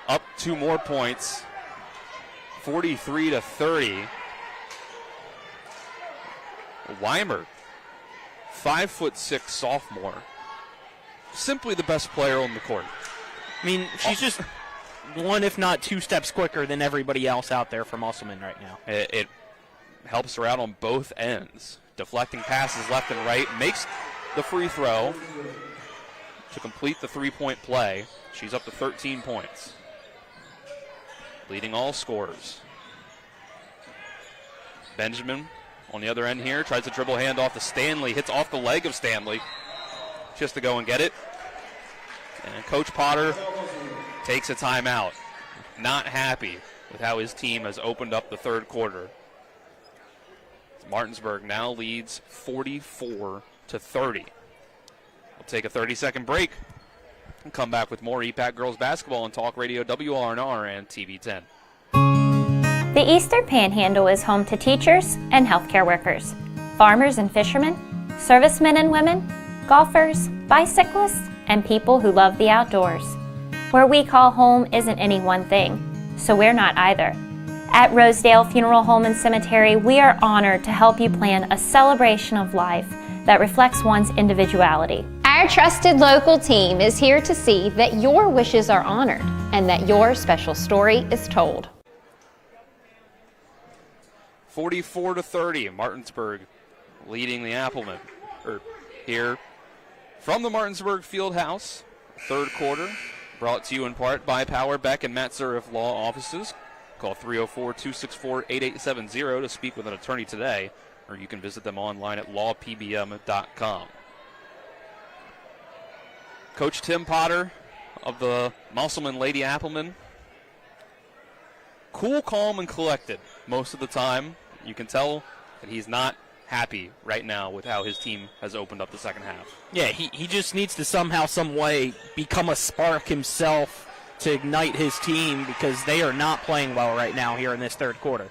up 2 more points. 43-30. Weimer, 5'6" sophomore, simply the best player on the court. I mean, she's just one, if not 2 steps quicker than everybody else out there for Musselman right now. It helps her out on both ends. Deflecting passes left and right, makes the free throw to complete the 3-point play. She's up to 13 points. Leading all scorers. Benjamin on the other end here. Tries to dribble handoff to Stanley. Hits off the leg of Stanley. Just to go and get it. And Coach Potter takes a timeout. Not happy with how his team has opened up the third quarter. Martinsburg now leads 44-30. We'll take a 30-second break and come back with more EPAC girls basketball on Talk Radio WRNR and TV 10. The Eastern Panhandle is home to teachers and healthcare workers, farmers and fishermen, servicemen and women, golfers, bicyclists, and people who love the outdoors. Where we call home isn't any one thing, so we're not either. At Rosedale Funeral Home and Cemetery, we are honored to help you plan a celebration of life that reflects one's individuality. Our trusted local team is here to see that your wishes are honored and that your special story is told. 44-30, Martinsburg leading the Applemen. Here from the Martinsburg Fieldhouse, third quarter, brought to you in part by Power Beck and Matt Zurif Law Offices. Call 304-264-8870 to speak with an attorney today, or you can visit them online at lawpbm.com. Coach Tim Potter of the Musselman Lady Applemen, cool, calm, and collected most of the time. You can tell that he's not happy right now with how his team has opened up the second half. Yeah, he just needs to somehow, some way become a spark himself to ignite his team, because they are not playing well right now here in this third quarter.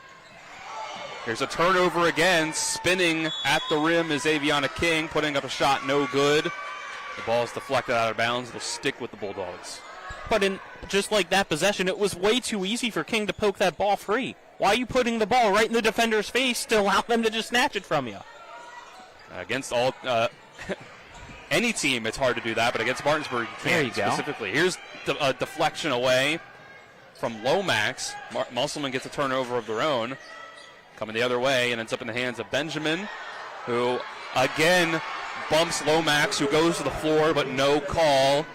There's a turnover again. Spinning at the rim is Aviana King, putting up a shot, no good. The ball is deflected out of bounds. It'll stick with the Bulldogs. But in just like that possession, it was way too easy for King to poke that ball free. Why are you putting the ball right in the defender's face to allow them to just snatch it from you? Against all any team, it's hard to do that, but against Martinsburg, you there can't you go. Specifically. Here's a deflection away from Lomax. Musselman gets a turnover of their own, coming the other way, and ends up in the hands of Benjamin, who again bumps Lomax, who goes to the floor, but no call.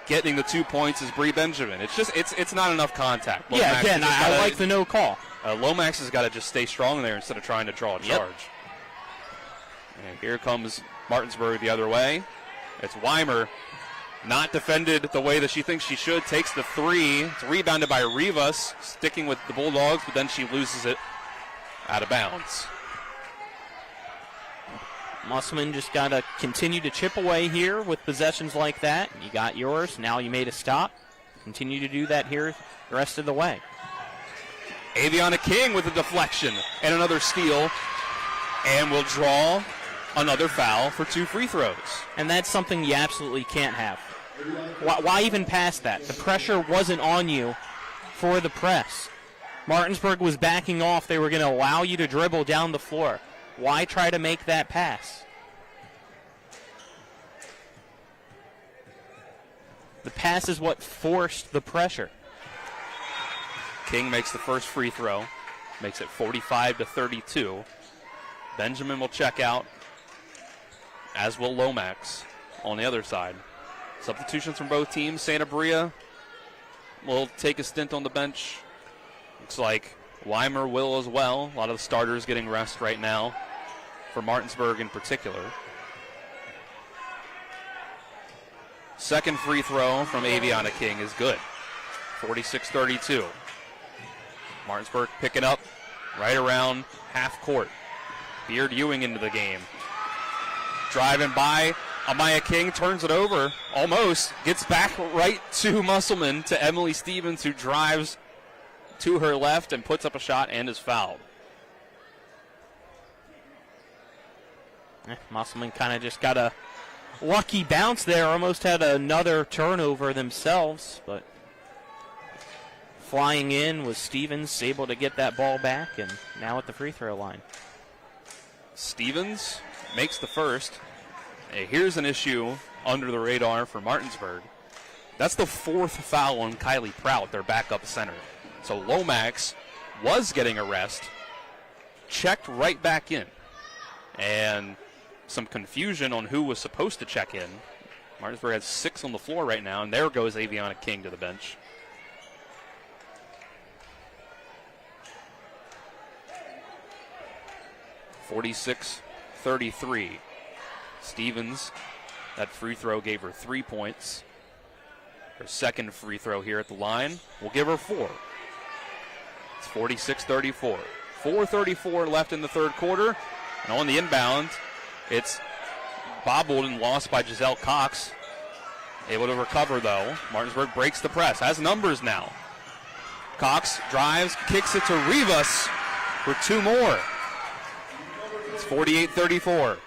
Getting the 2 points is Bree Benjamin. It's just it's not enough contact. Lomax, yeah, again, I like the no call. Lomax has got to just stay strong there instead of trying to draw a charge. And here comes Martinsburg the other way. It's Weimer, not defended the way that she thinks she should. Takes the three. It's rebounded by Rivas, sticking with the Bulldogs, but then she loses it out of bounds. Musselman just got to continue to chip away here with possessions like that. You got yours. Now you made a stop. Continue to do that here the rest of the way. Aviana King with a deflection and another steal, and will draw another foul for 2 free throws. And that's something you absolutely can't have. Why even pass that? The pressure wasn't on you for the press. Martinsburg was backing off. They were going to allow you to dribble down the floor. Why try to make that pass? The pass is what forced the pressure. King makes the first free throw, makes it 45-32. Benjamin will check out, as will Lomax on the other side. Substitutions from both teams. Santa Maria will take a stint on the bench. Looks like Weimer will as well. A lot of the starters getting rest right now, for Martinsburg in particular. Second free throw from Aviana King is good. 46-32. Martinsburg picking up right around half court. Beard Ewing into the game. Driving by Amaya King, turns it over, almost. Gets back right to Musselman, to Emily Stevens, who drives to her left and puts up a shot and is fouled. Musselman kind of just got a lucky bounce there. Almost had another turnover themselves, but flying in was Stevens, able to get that ball back, and now at the free throw line. Stevens makes the first. Here's an issue under the radar for Martinsburg. That's the 4th foul on Kylie Prout, their backup center. So Lomax was getting a rest, checked right back in, and some confusion on who was supposed to check in. Martinsburg has 6 on the floor right now, and there goes Aviana King to the bench. 46-33. Stevens, that free throw gave her 3 points. Her second free throw here at the line will give her 4. It's 46-34. 4:34 left in the third quarter. And on the inbound, it's bobbled and lost by Giselle Cox. Able to recover, though. Martinsburg breaks the press. Has numbers now. Cox drives, kicks it to Rivas for 2 more. It's 48-34.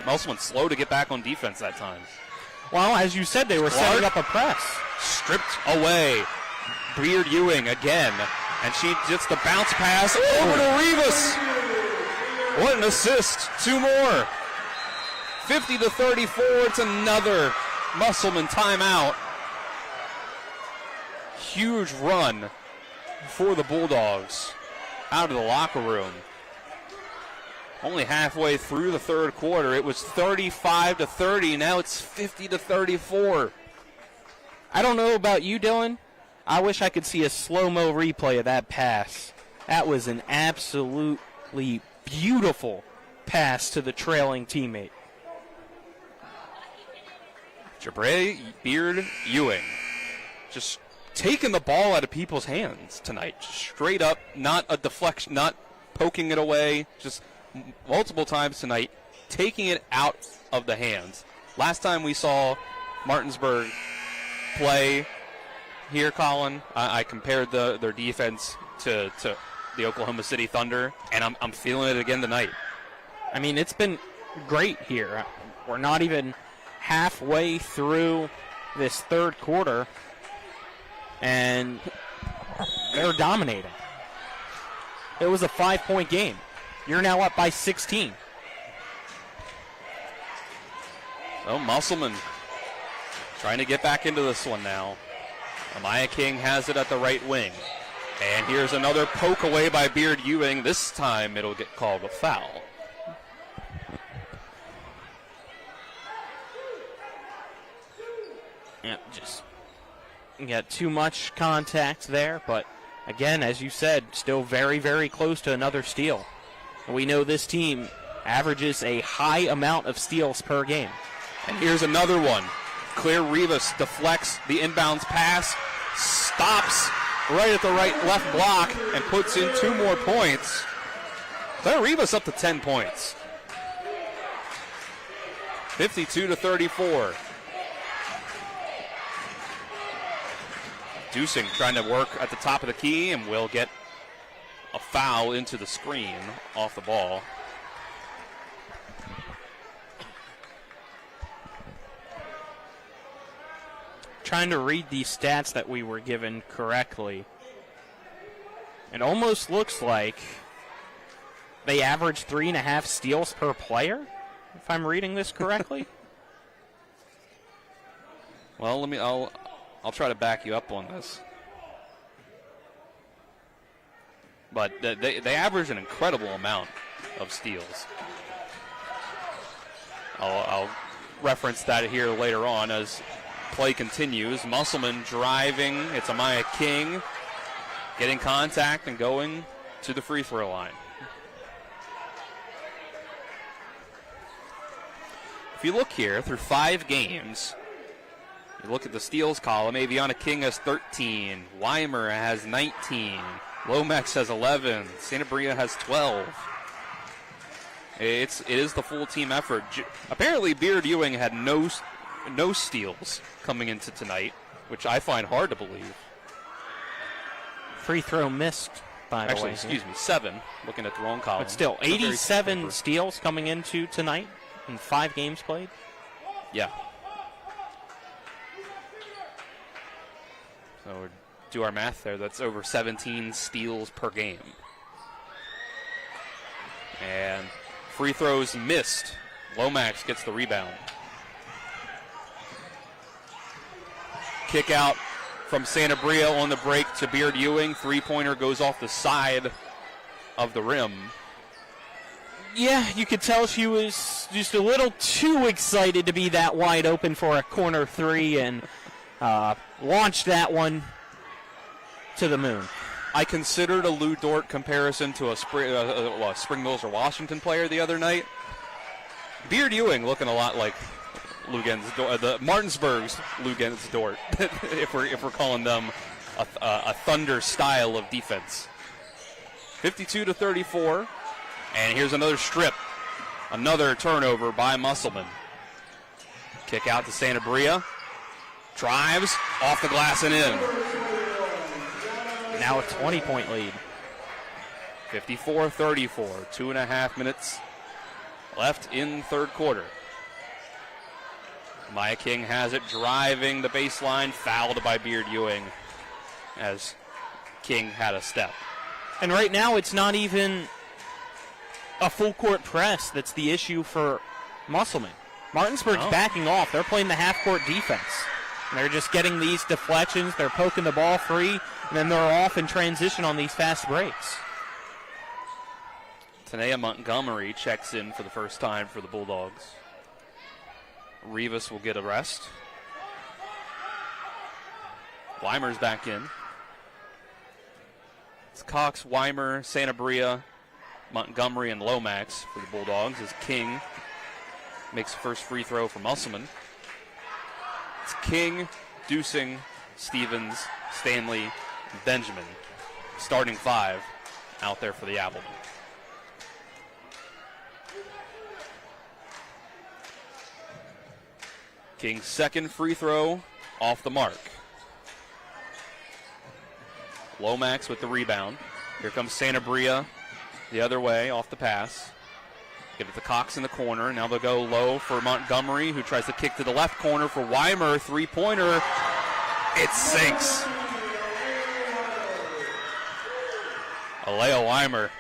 Musselman slow to get back on defense that time. Well, as you said, they were setting up a press. Stripped away. Beard Ewing again. And she gets the bounce pass over to Rivas. What an assist. 2 more. 50-34. It's another Musselman timeout. Huge run for the Bulldogs out of the locker room. Only halfway through the third quarter. It was 35-30. Now it's 50-34. I don't know about you, Dylan. I wish I could see a slow-mo replay of that pass. That was an absolutely beautiful pass to the trailing teammate. Jabre Beard Ewing just taking the ball out of people's hands tonight. Just straight up, not a deflection, not poking it away, just multiple times tonight, taking it out of the hands. Last time we saw Martinsburg play here, Colin, I compared their defense to the Oklahoma City Thunder, and I'm feeling it again tonight. I mean, it's been great here. We're not even halfway through this third quarter, and they're dominating. It was a 5-point game. You're now up by 16. So Musselman trying to get back into this one now. Amaya King has it at the right wing. And here's another poke away by Beard Ewing. This time it'll get called a foul. Yeah, just got too much contact there, but again, as you said, still very, very close to another steal. We know this team averages a high amount of steals per game. And here's another one. Claire Rivas deflects the inbounds pass, stops right at the left block, and puts in 2 more points. Claire Rivas up to 10 points. 52-34. Dusing trying to work at the top of the key and will get a foul into the screen off the ball. Trying to read these stats that we were given correctly. It almost looks like they average 3.5 steals per player, if I'm reading this correctly. Well, I'll try to back you up on this. But they average an incredible amount of steals. I'll reference that here later on as play continues. Musselman driving. It's Amaya King getting contact and going to the free throw line. If you look here, through 5 games, you look at the steals column, Aviana King has 13, Weimer has 19, Lomax has 11, Santa Maria has 12. It is the full team effort. Apparently Beard Ewing had no steals coming into tonight, which I find hard to believe. Free throw missed, by the way. Actually, excuse me, 7. Looking at the wrong column. But still, 87 steals coming into tonight in 5 games played. Yeah. So do our math there. That's over 17 steals per game. And free throws missed. Lomax gets the rebound. Kick out from Santa Bria on the break to Beard Ewing. 3-pointer goes off the side of the rim. Yeah, you could tell she was just a little too excited to be that wide open for a corner 3 and launched that one to the moon. I considered a Lou Dort comparison to a Spring Mills or Washington player the other night. Beard Ewing looking a lot like the Martinsburg's Lugens Dort, if we're calling them a Thunder style of defense. 52-34, and here's another strip, another turnover by Musselman. Kick out to Santabria, drives off the glass and in. Now a 20-point lead. 54-34, 2.5 minutes left in third quarter. Maya King has it, driving the baseline, fouled by Beard Ewing as King had a step. And right now it's not even a full court press that's the issue for Musselman. Martinsburg's backing off. They're playing the half-court defense. And they're just getting these deflections. They're poking the ball free, and then they're off in transition on these fast breaks. Tanea Montgomery checks in for the first time for the Bulldogs. Rivas will get a rest. Weimer's back in. It's Cox, Weimer, Santabria, Montgomery, and Lomax for the Bulldogs as King makes the first free throw for Musselman. It's King, Dusing, Stevens, Stanley, and Benjamin. Starting five out there for the Applemen. King's second free throw off the mark. Lomax with the rebound. Here comes Santabria the other way off the pass. Give it to Cox in the corner. Now they'll go low for Montgomery, who tries to kick to the left corner for Weimer. Three-pointer. It sinks. Alea Weimer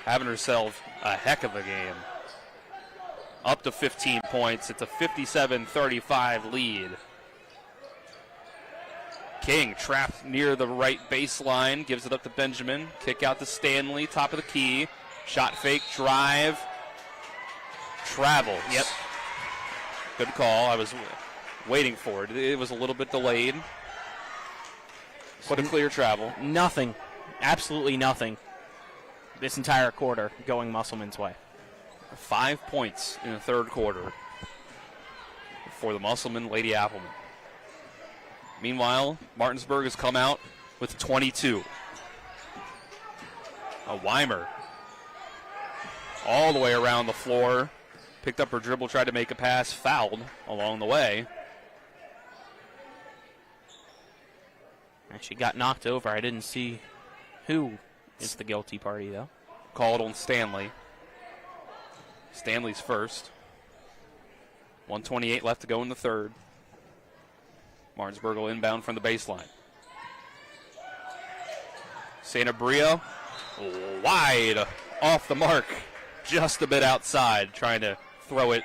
having herself a heck of a game. Up to 15 points. It's a 57-35 lead. King trapped near the right baseline. Gives it up to Benjamin. Kick out to Stanley. Top of the key. Shot fake. Drive. Travels. Yep. Good call. I was waiting for it. It was a little bit delayed. What a clear travel. Nothing. Absolutely nothing. This entire quarter going Musselman's way. 5 points in the third quarter for the Musselman Lady Applemen. Meanwhile, Martinsburg has come out with 22. Weimer all the way around the floor. Picked up her dribble, tried to make a pass, fouled along the way. And she got knocked over. I didn't see who is the guilty party, though. Called on Stanley. Stanley's first. 1:28 left to go in the third. Martinsburg will inbound from the baseline. Santabria wide off the mark. Just a bit outside, trying to throw it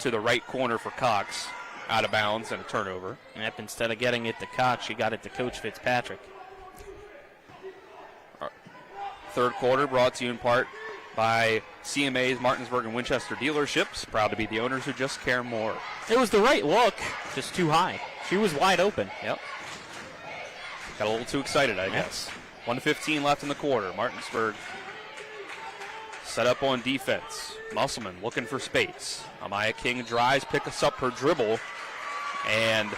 to the right corner for Cox. Out of bounds and a turnover. Yep, instead of getting it to Cox, she got it to Coach Fitzpatrick. Third quarter brought to you in part by CMA's Martinsburg and Winchester dealerships. Proud to be the owners who just care more. It was the right look, just too high. She was wide open. Yep. Got a little too excited, I guess. 1:15 left in the quarter. Martinsburg set up on defense. Musselman looking for space. Amaya King drives, picks up her dribble, and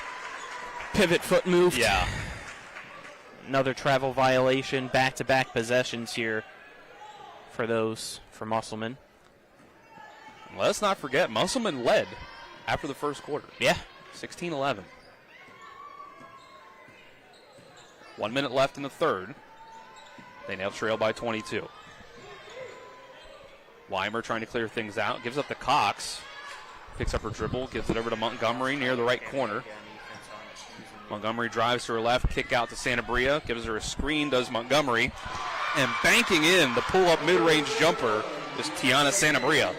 pivot foot move. Yeah. Another travel violation. Back-to-back possessions here for Musselman. Let's not forget, Musselman led after the first quarter. Yeah. 16-11. 1 minute left in the third. They now trail by 22. Weimer trying to clear things out. Gives up to Cox. Picks up her dribble. Gives it over to Montgomery near the right corner. Montgomery drives to her left. Kick out to Santabria. Gives her a screen. Does Montgomery. And banking in the pull-up mid-range jumper is Tiana Santabria.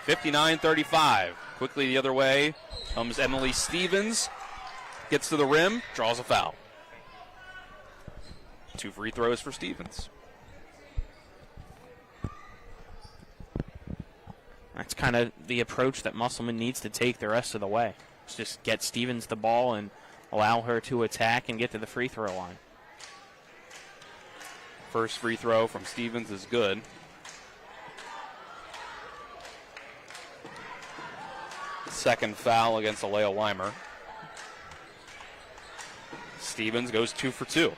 59-35. Quickly the other way comes Emily Stevens. Gets to the rim. Draws a foul. 2 free throws for Stevens. That's kind of the approach that Musselman needs to take the rest of the way. Just get Stevens the ball and allow her to attack and get to the free throw line. First free throw from Stevens is good. Second foul against Alea Weimer. Stevens goes 2 for 2.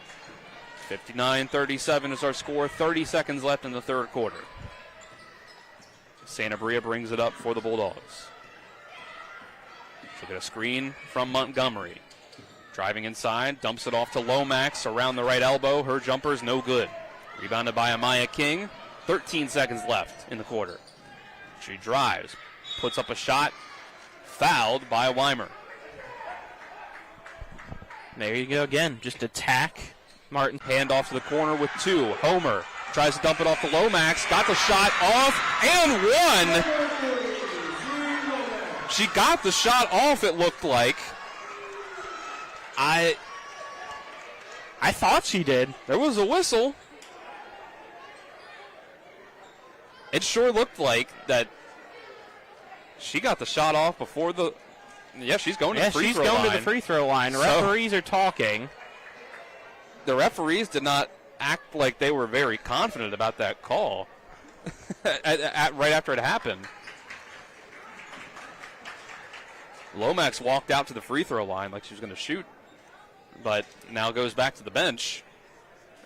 59-37 is our score. 30 seconds left in the third quarter. Santa Bria brings it up for the Bulldogs. She'll get a screen from Montgomery. Driving inside, dumps it off to Lomax around the right elbow. Her jumper's no good. Rebounded by Amaya King. 13 seconds left in the quarter. She drives, puts up a shot, fouled by Weimer. There you go again, just attack. Martin hand off to the corner with 2. Homer tries to dump it off to Lomax, got the shot off and one. She got the shot off, it looked like. I thought she did. There was a whistle. It sure looked like that she got the shot off before the... Yeah, she's going to the free throw line. She's going to the free throw line. Referees are talking. The referees did not act like they were very confident about that call right after it happened. Lomax walked out to the free throw line like she was going to shoot, but now goes back to the bench.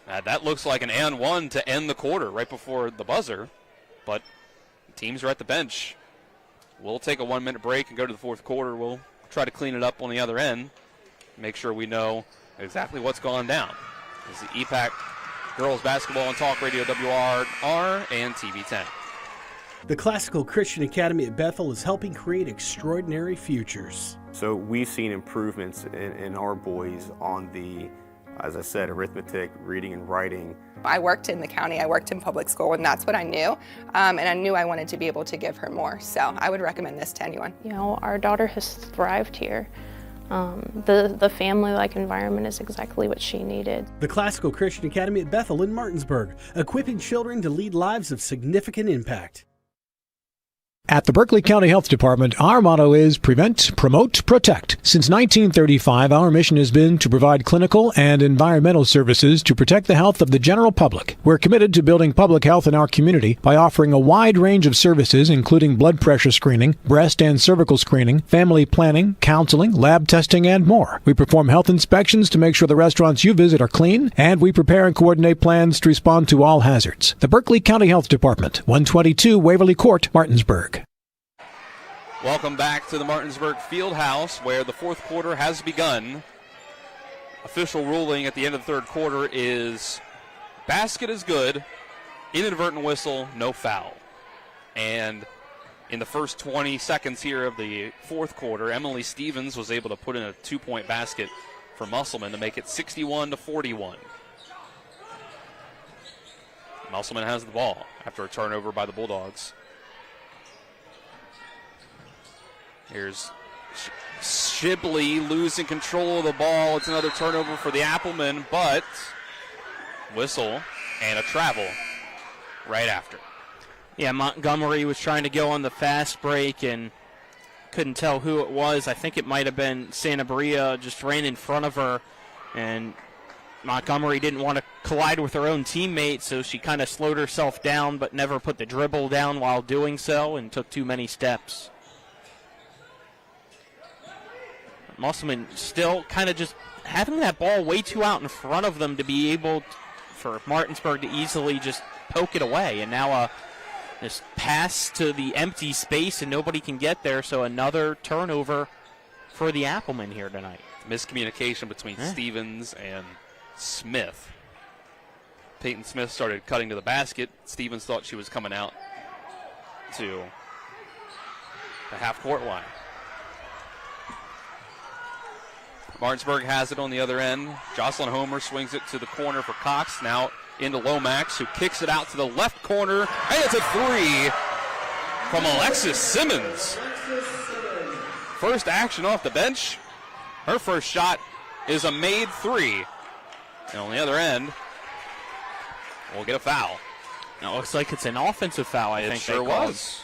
That looks like an and one to end the quarter right before the buzzer, but teams are at the bench. We'll take a 1-minute break and go to the fourth quarter. We'll try to clean it up on the other end, make sure we know exactly what's gone down. This is the EPAC Girls Basketball on Talk Radio WRR and TV10. The Classical Christian Academy at Bethel is helping create extraordinary futures. So we've seen improvements in our boys on the, as I said, arithmetic, reading and writing. I worked in the county, I worked in public school, and that's what I knew. And I knew I wanted to be able to give her more. So I would recommend this to anyone. You know, our daughter has thrived here. The family-like environment is exactly what she needed. The Classical Christian Academy at Bethel in Martinsburg, equipping children to lead lives of significant impact. At the Berkeley County Health Department, our motto is prevent, promote, protect. Since 1935, our mission has been to provide clinical and environmental services to protect the health of the general public. We're committed to building public health in our community by offering a wide range of services, including blood pressure screening, breast and cervical screening, family planning, counseling, lab testing, and more. We perform health inspections to make sure the restaurants you visit are clean, and we prepare and coordinate plans to respond to all hazards. The Berkeley County Health Department, 122 Waverly Court, Martinsburg. Welcome back to the Martinsburg Fieldhouse, where the fourth quarter has begun. Official ruling at the end of the third quarter is basket is good, inadvertent whistle, no foul. And in the first 20 seconds here of the fourth quarter, Emily Stevens was able to put in a 2-point basket for Musselman to make it 61-41. Musselman has the ball after a turnover by the Bulldogs. Here's Shibley losing control of the ball. It's another turnover for the Applemen, but whistle and a travel right after. Yeah, Montgomery was trying to go on the fast break and couldn't tell who it was. I think it might have been Santa Bria, just ran in front of her, and Montgomery didn't want to collide with her own teammate, so she kind of slowed herself down but never put the dribble down while doing so and took too many steps. Musselman still kind of just having that ball way too out in front of them to be able for Martinsburg to easily just poke it away. And now this pass to the empty space and nobody can get there, so another turnover for the Applemen here tonight. Miscommunication between Stevens and Smith. Peyton Smith started cutting to the basket. Stevens thought she was coming out to the half-court line. Martinsburg has it on the other end. Jocelyn Homer swings it to the corner for Cox. Now into Lomax, who kicks it out to the left corner. And it's a three from Alexis Simmons. First action off the bench. Her first shot is a made three. And on the other end, we'll get a foul. Now it looks like it's an offensive foul, I think. It sure was.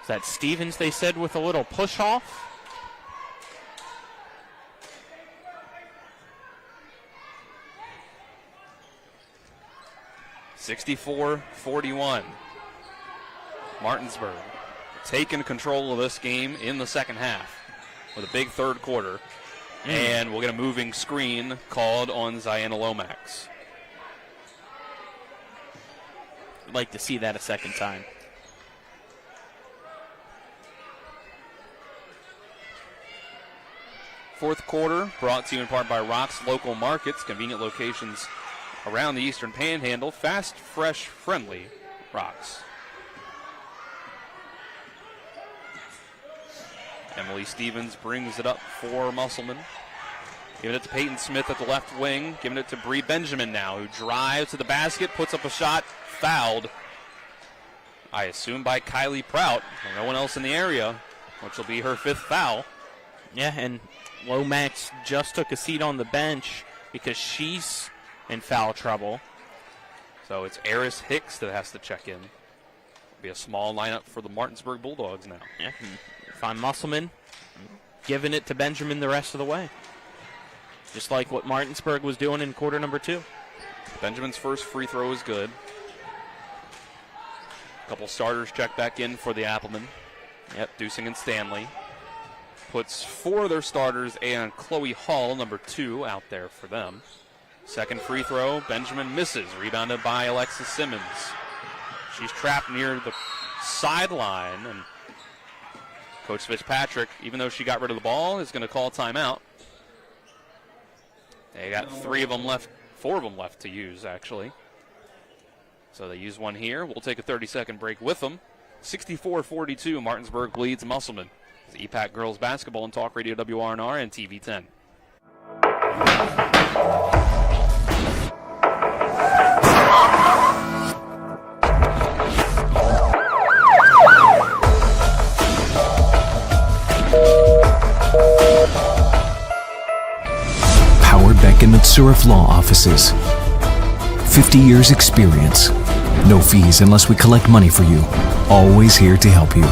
Is that Stevens, they said, with a little push-off? 64-41. Martinsburg taking control of this game in the second half with a big third quarter. And we'll get a moving screen called on Ziana Lomax. I'd like to see that a second time. Fourth quarter brought to you in part by Rock's Local Markets, convenient locations around the Eastern Panhandle. Fast, fresh, friendly Rock's. Emily Stevens brings it up for Musselman. Giving it to Peyton Smith at the left wing. Giving it to Bree Benjamin now, who drives to the basket, puts up a shot, fouled. I assume by Kylie Prout. No one else in the area, which will be her 5th foul. Yeah, and Lomax just took a seat on the bench because she's in foul trouble. So it's Eris Hicks that has to check in. It'll be a small lineup for the Martinsburg Bulldogs now. Yeah, find Musselman, giving it to Benjamin the rest of the way. Just like what Martinsburg was doing in quarter number 2. Benjamin's first free throw is good. A couple starters check back in for the Applemen. Yep, Dusing and Stanley. Puts 4 of their starters and Chloe Hall, number 2, out there for them. Second free throw, Benjamin misses. Rebounded by Alexis Simmons. She's trapped near the sideline, and Coach Fitzpatrick, even though she got rid of the ball, is going to call timeout. They got 4 of them left to use, actually. So they use one here. We'll take a 30-second break with them. 64-42, Martinsburg leads Musselman. It's EPAC Girls Basketball on Talk Radio WRNR and TV 10. Howard Beck and Matsurif Law Offices. 50 years experience. No fees unless we collect money for you. Always here to help you.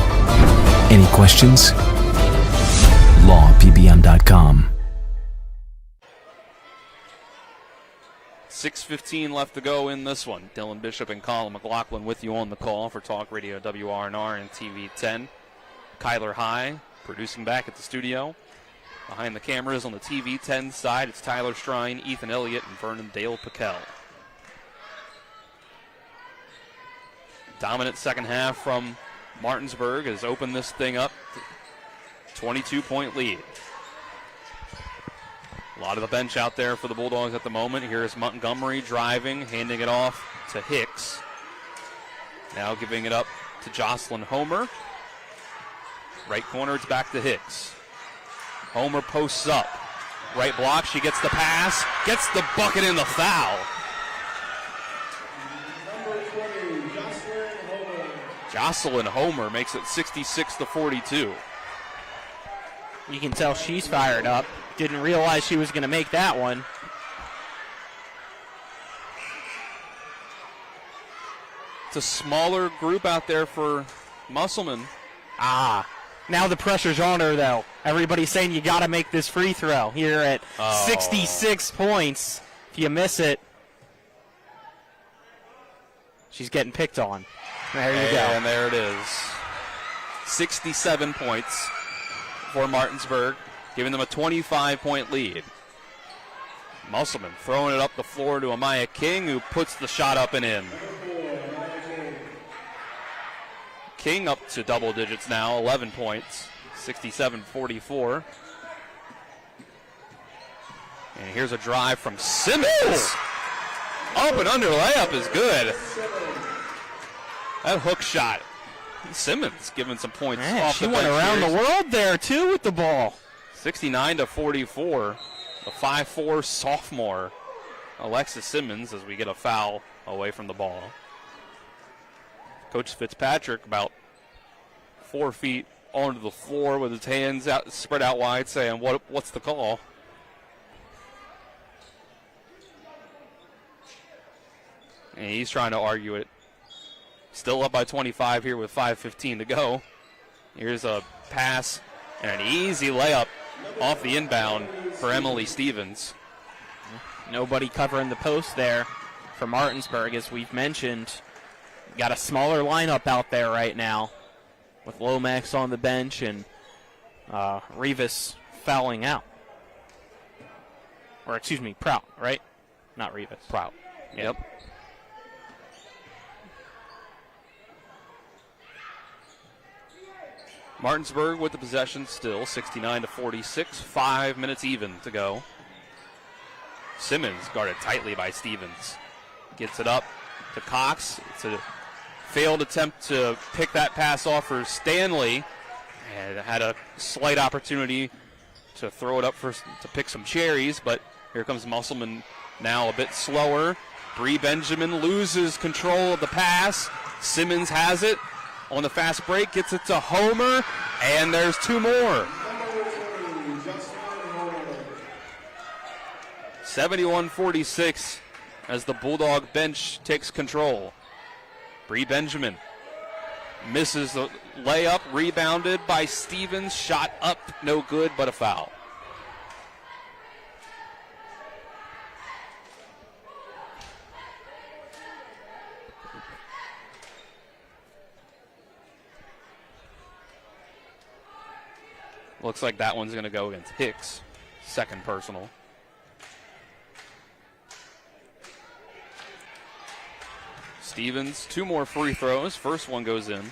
Any questions? lawpbm.com. 6:15 left to go in this one. Dylan Bishop and Colin McLaughlin with you on the call for Talk Radio WRNR and TV 10. Kyler High producing back at the studio. Behind the cameras on the TV 10 side, it's Tyler Strine, Ethan Elliott, and Vernon Dale Piquel. Dominant second half from Martinsburg has opened this thing up. 22-point lead. A lot of the bench out there for the Bulldogs at the moment. Here's Montgomery driving, handing it off to Hicks. Now giving it up to Jocelyn Homer. Right corner, it's back to Hicks. Homer posts up. Right block, she gets the pass, gets the bucket and the foul. Jocelyn Homer makes it 66-42. You can tell she's fired up. Didn't realize she was going to make that one. It's a smaller group out there for Musselman. Now the pressure's on her, though. Everybody's saying you got to make this free throw here at 66 points. If you miss it, she's getting picked on. There you go. And there it is. 67 points for Martinsburg, giving them a 25-point lead. Musselman throwing it up the floor to Amaya King, who puts the shot up and in. King up to double digits now, 11 points, 67-44. And here's a drive from Simmons. Up and under layup is good. That hook shot. Simmons giving some points off the bench. She went around the world there, too, with the ball. 69-44. The 5'4 sophomore, Alexis Simmons, as we get a foul away from the ball. Coach Fitzpatrick about 4 feet onto the floor with his hands out, spread out wide, saying, what's the call? And he's trying to argue it. Still up by 25 here with 5:15 to go. Here's a pass and an easy layup off the inbound for Emily Stevens. Nobody covering the post there for Martinsburg. As we've mentioned, got a smaller lineup out there right now with Lomax on the bench and Rivas fouling out. Or, excuse me, Prout, right? Not Rivas. Prout. Yep. Martinsburg with the possession still, 69-46, 5 minutes even to go. Simmons guarded tightly by Stevens. Gets it up to Cox. It's a failed attempt to pick that pass off for Stanley, and had a slight opportunity to throw it up to pick some cherries, but here comes Musselman now a bit slower. Bree Benjamin loses control of the pass. Simmons has it on the fast break, gets it to Homer, and there's two more. 71-46 as the Bulldog bench takes control. Bree Benjamin misses the layup, rebounded by Stevens, shot up, no good, but a foul. Looks like that one's going to go against Hicks. Second personal. Stevens, two more free throws. First one goes in.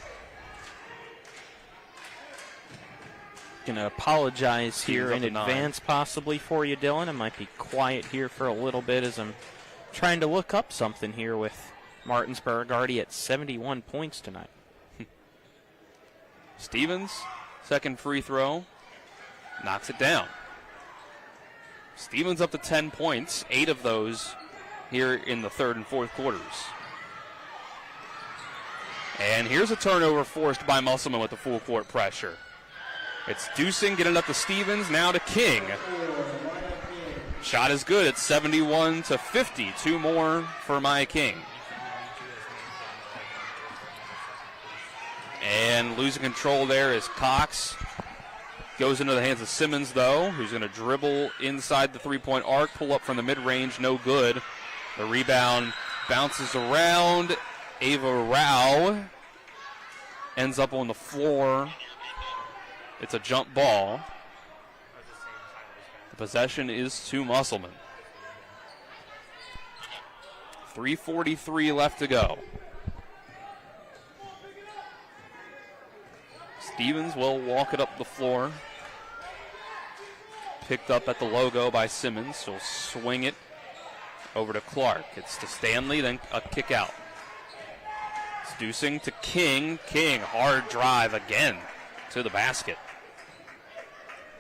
Going to apologize here in advance possibly for you, Dylan. I might be quiet here for a little bit as I'm trying to look up something here with Martinsburg already at 71 points tonight. Stevens, second free throw. Knocks it down. Stevens up to 10 points, 8 of those here in the third and fourth quarters. And here's a turnover forced by Musselman with the full court pressure. It's Dusing getting up to Stevens, now to King. Shot is good. It's 71-50. Two more for Maya King. And losing control there is Cox. Goes into the hands of Simmons, though, who's going to dribble inside the three-point arc, pull up from the mid-range, no good. The rebound bounces around. Ava Rao ends up on the floor. It's a jump ball. The possession is to Musselman. 3:43 left to go. Stevens will walk it up the floor. Picked up at the logo by Simmons. He'll swing it over to Clark. It's to Stanley, then a kick out. It's Dusing to King. King, hard drive again to the basket.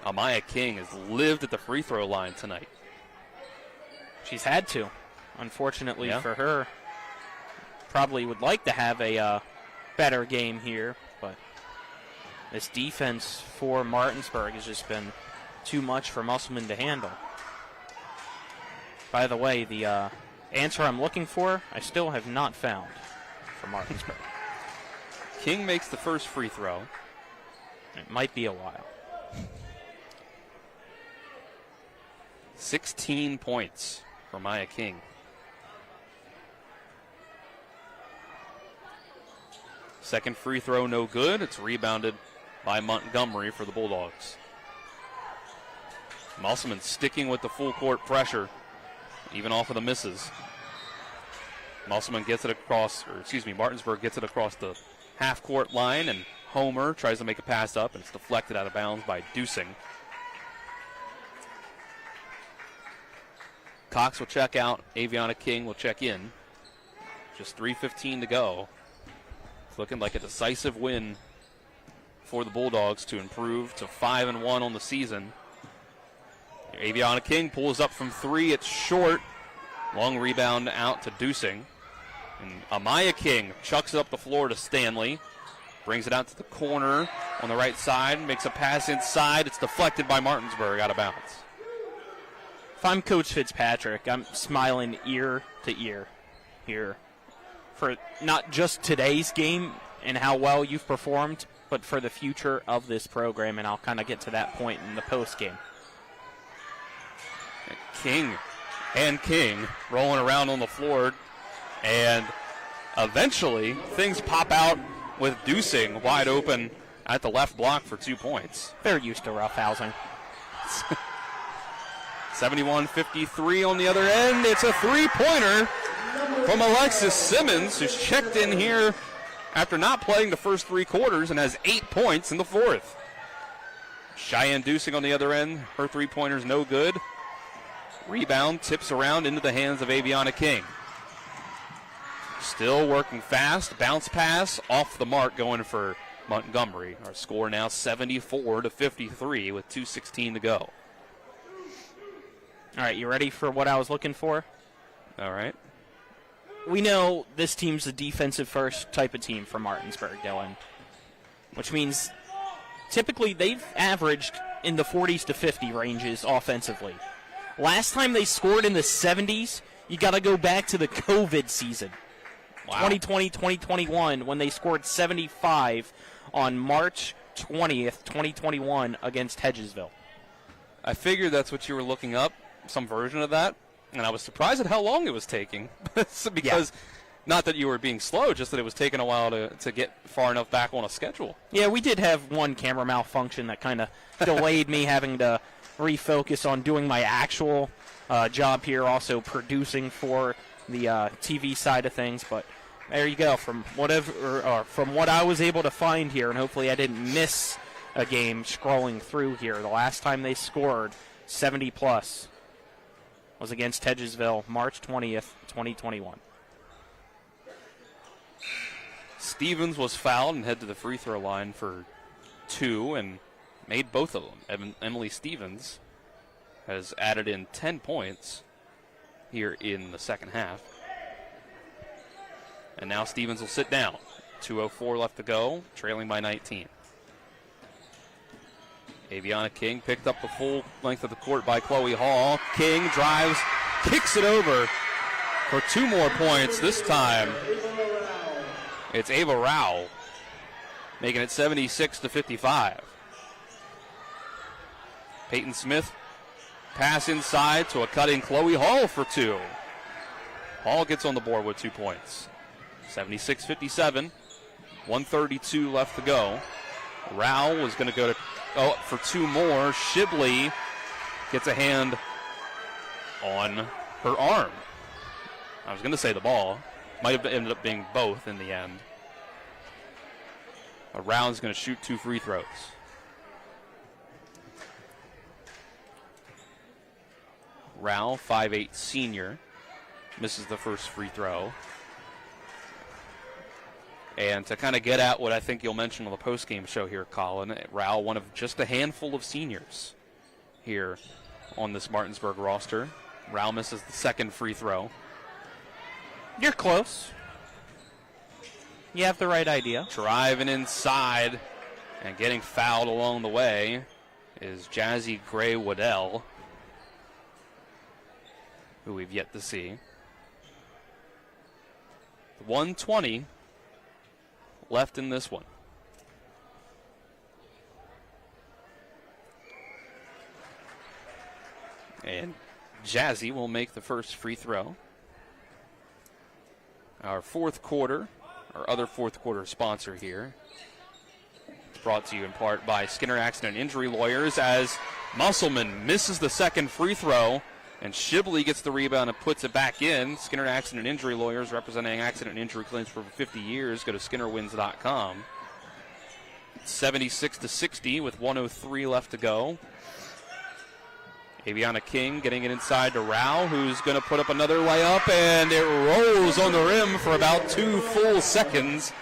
Amaya King has lived at the free throw line tonight. She's had to, unfortunately for her. Probably would like to have a better game here, but this defense for Martinsburg has just been too much for Musselman to handle. By the way, the answer I'm looking for, I still have not found for Martinsburg. King makes the first free throw. It might be a while. 16 points for Maya King. Second free throw, no good. It's rebounded by Montgomery for the Bulldogs. Musselman sticking with the full court pressure, even off of the misses. Musselman gets it across, Martinsburg gets it across the half court line, and Homer tries to make a pass up, and it's deflected out of bounds by Dusing. Cox will check out. Aviana King will check in. Just 3:15 to go. It's looking like a decisive win for the Bulldogs to improve to 5-1 on the season. Aviana King pulls up from three. It's short. Long rebound out to Dusing. And Amaya King chucks it up the floor to Stanley. Brings it out to the corner on the right side. Makes a pass inside. It's deflected by Martinsburg out of bounds. If I'm Coach Fitzpatrick, I'm smiling ear to ear here for not just today's game and how well you've performed, but for the future of this program, and I'll kind of get to that point in the postgame. King rolling around on the floor, And eventually, things pop out with Dusing wide open at the left block for 2 points. They're used to roughhousing. 71-53 on the other end. It's a three-pointer from Alexis Simmons, who's checked in here after not playing the first 3 quarters and has 8 points in the fourth. Cheyenne Dusing on the other end. Her three-pointer's no good. Rebound tips around into the hands of Aviana King. Still working fast. Bounce pass off the mark going for Montgomery. Our score now 74-53 with 2:16 to go. All right, you ready for what I was looking for? All right. We know this team's a defensive-first type of team for Martinsburg, Dylan, which means typically they've averaged in the 40s to 50 ranges offensively. Last time they scored in the 70s, you got to go back to the COVID season. Wow. 2020, 2021, when they scored 75 on March 20th, 2021 against Hedgesville. I figured that's what you were looking up, some version of that, and I was surprised at how long it was taking. Because, not that you were being slow, just that it was taking a while to get far enough back on a schedule. Yeah, we did have one camera malfunction that kind of delayed me having to refocus on doing my actual job here, also producing for the TV side of things, but there you go. From what I was able to find here, and hopefully I didn't miss a game scrolling through here. The last time they scored 70 plus was against Hedgesville, March 20th, 2021. Stevens was fouled and head to the free throw line for 2 and made both of them. Emily Stevens has added in 10 points here in the second half. And now Stevens will sit down. 2:04 left to go, trailing by 19. Aviana King picked up the full length of the court by Chloe Hall. King drives, kicks it over for 2 more points. This time, it's Ava Rao, making it 76-55. Peyton Smith, pass inside to a cutting Chloe Hall for 2. Hall gets on the board with 2 points. 76-57, 1:32 left to go. Rao was going to go for 2 more. Shibley gets a hand on her arm. I was going to say the ball. Might have ended up being both in the end. Rao's going to shoot 2 free throws. Rao, 5'8" senior, misses the first free throw. And to kind of get at what I think you'll mention on the postgame show here, Colin, Rao, one of just a handful of seniors here on this Martinsburg roster. Rao misses the second free throw. You're close. You have the right idea. Driving inside and getting fouled along the way is Jazzy Gray-Waddell, who we've yet to see. 1:20 left in this one. And Jazzy will make the first free throw. Our fourth quarter, our other fourth quarter sponsor here. It's brought to you in part by Skinner Accident Injury Lawyers, as Musselman misses the second free throw, and Shibley gets the rebound and puts it back in. Skinner Accident Injury Lawyers, representing accident and injury claims for over 50 years. Go to SkinnerWins.com. 76-60 with 1:03 left to go. Aviana King getting it inside to Rao, who's going to put up another layup, and it rolls on the rim for about 2 full seconds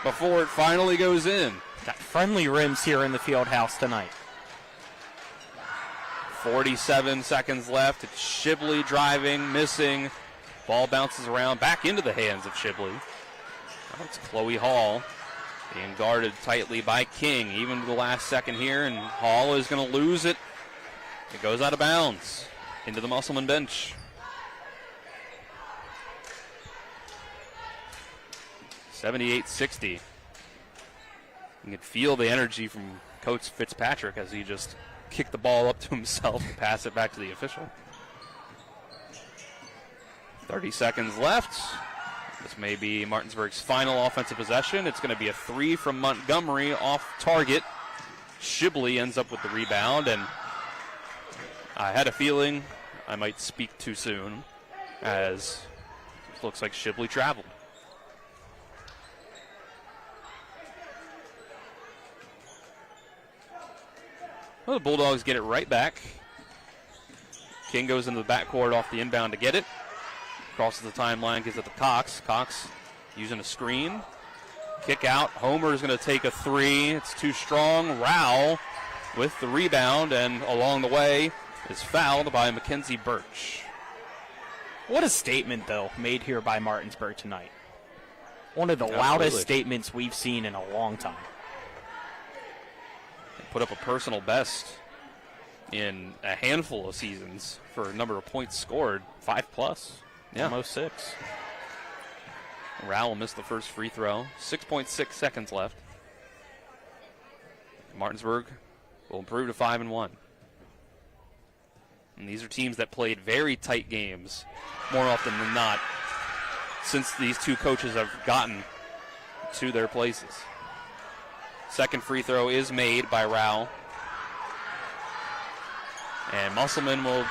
before it finally goes in. Got friendly rims here in the field house tonight. 47 seconds left. It's Shibley driving, missing. Ball bounces around back into the hands of Shibley. Now it's Chloe Hall being guarded tightly by King, even to the last second here, and Hall is going to lose it. It goes out of bounds into the Musselman bench. 78-60. You can feel the energy from Coach Fitzpatrick as he just kicked the ball up to himself and pass it back to the official. 30 seconds left. This may be Martinsburg's final offensive possession. It's going to be a 3 from Montgomery off target. Shibley ends up with the rebound, and I had a feeling I might speak too soon, as it looks like Shibley traveled. Well, the Bulldogs get it right back. King goes into the backcourt off the inbound to get it. Crosses the timeline, gives it to Cox. Cox using a screen. Kick out. Homer is going to take a 3. It's too strong. Rowell with the rebound, and along the way is fouled by Mackenzie Birch. What a statement, though, made here by Martinsburg tonight. One of the loudest statements we've seen in a long time. They put up a personal best in a handful of seasons for a number of points scored. 5+. Yeah. Almost 6. Rowell missed the first free throw. 6.6 seconds left. Martinsburg will improve to 5-1. And these are teams that played very tight games more often than not since these two coaches have gotten to their places. Second free throw is made by Rowell. And Musselman will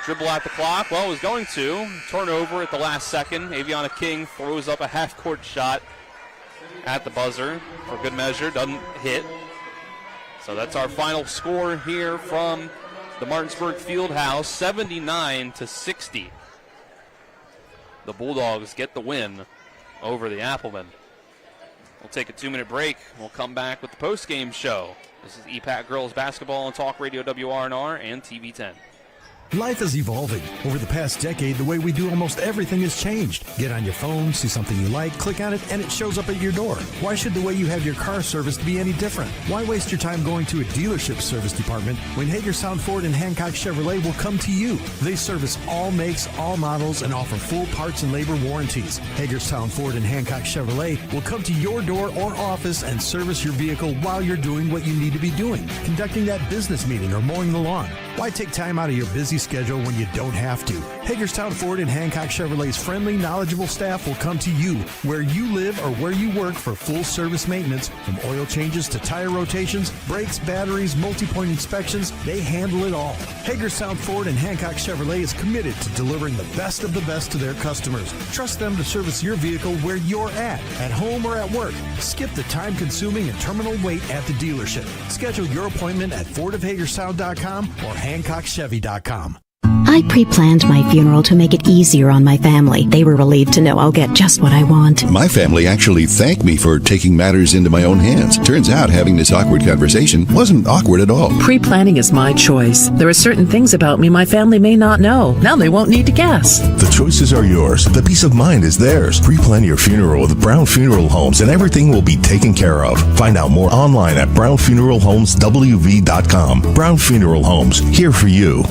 dribble out the clock. Well, was going to. Turnover at the last second. Aviana King throws up a half-court shot at the buzzer for good measure. Doesn't hit. So that's our final score here from the Martinsburg Fieldhouse, 79-60. The Bulldogs get the win over the Applemen. We'll take a 2-minute break. We'll come back with the postgame show. This is EPAC Girls Basketball on Talk Radio WRNR and TV 10. Life is evolving. Over the past decade, the way we do almost everything has changed. Get on your phone, see something you like, click on it, and it shows up at your door. Why should the way you have your car serviced be any different? Why waste your time going to a dealership service department when Hagerstown Ford and Hancock Chevrolet will come to you? They service all makes, all models, and offer full parts and labor warranties. Hagerstown Ford and Hancock Chevrolet will come to your door or office and service your vehicle while you're doing what you need to be doing, conducting that business meeting or mowing the lawn. Why take time out of your busy schedule when you don't have to? Hagerstown Ford and Hancock Chevrolet's friendly, knowledgeable staff will come to you where you live or where you work for full service maintenance, from oil changes to tire rotations, brakes, batteries, multi-point inspections. They handle it all. Hagerstown Ford and Hancock Chevrolet is committed to delivering the best of the best to their customers. Trust them to service your vehicle where you're at home or at work. Skip the time-consuming and terminal wait at the dealership. Schedule your appointment at fordofhagerstown.com or HancockChevy.com. I pre-planned my funeral to make it easier on my family. They were relieved to know I'll get just what I want. My family actually thanked me for taking matters into my own hands. Turns out having this awkward conversation wasn't awkward at all. Pre-planning is my choice. There are certain things about me my family may not know. Now they won't need to guess. The choices are yours. The peace of mind is theirs. Pre-plan your funeral with Brown Funeral Homes and everything will be taken care of. Find out more online at brownfuneralhomeswv.com. Brown Funeral Homes, here for you.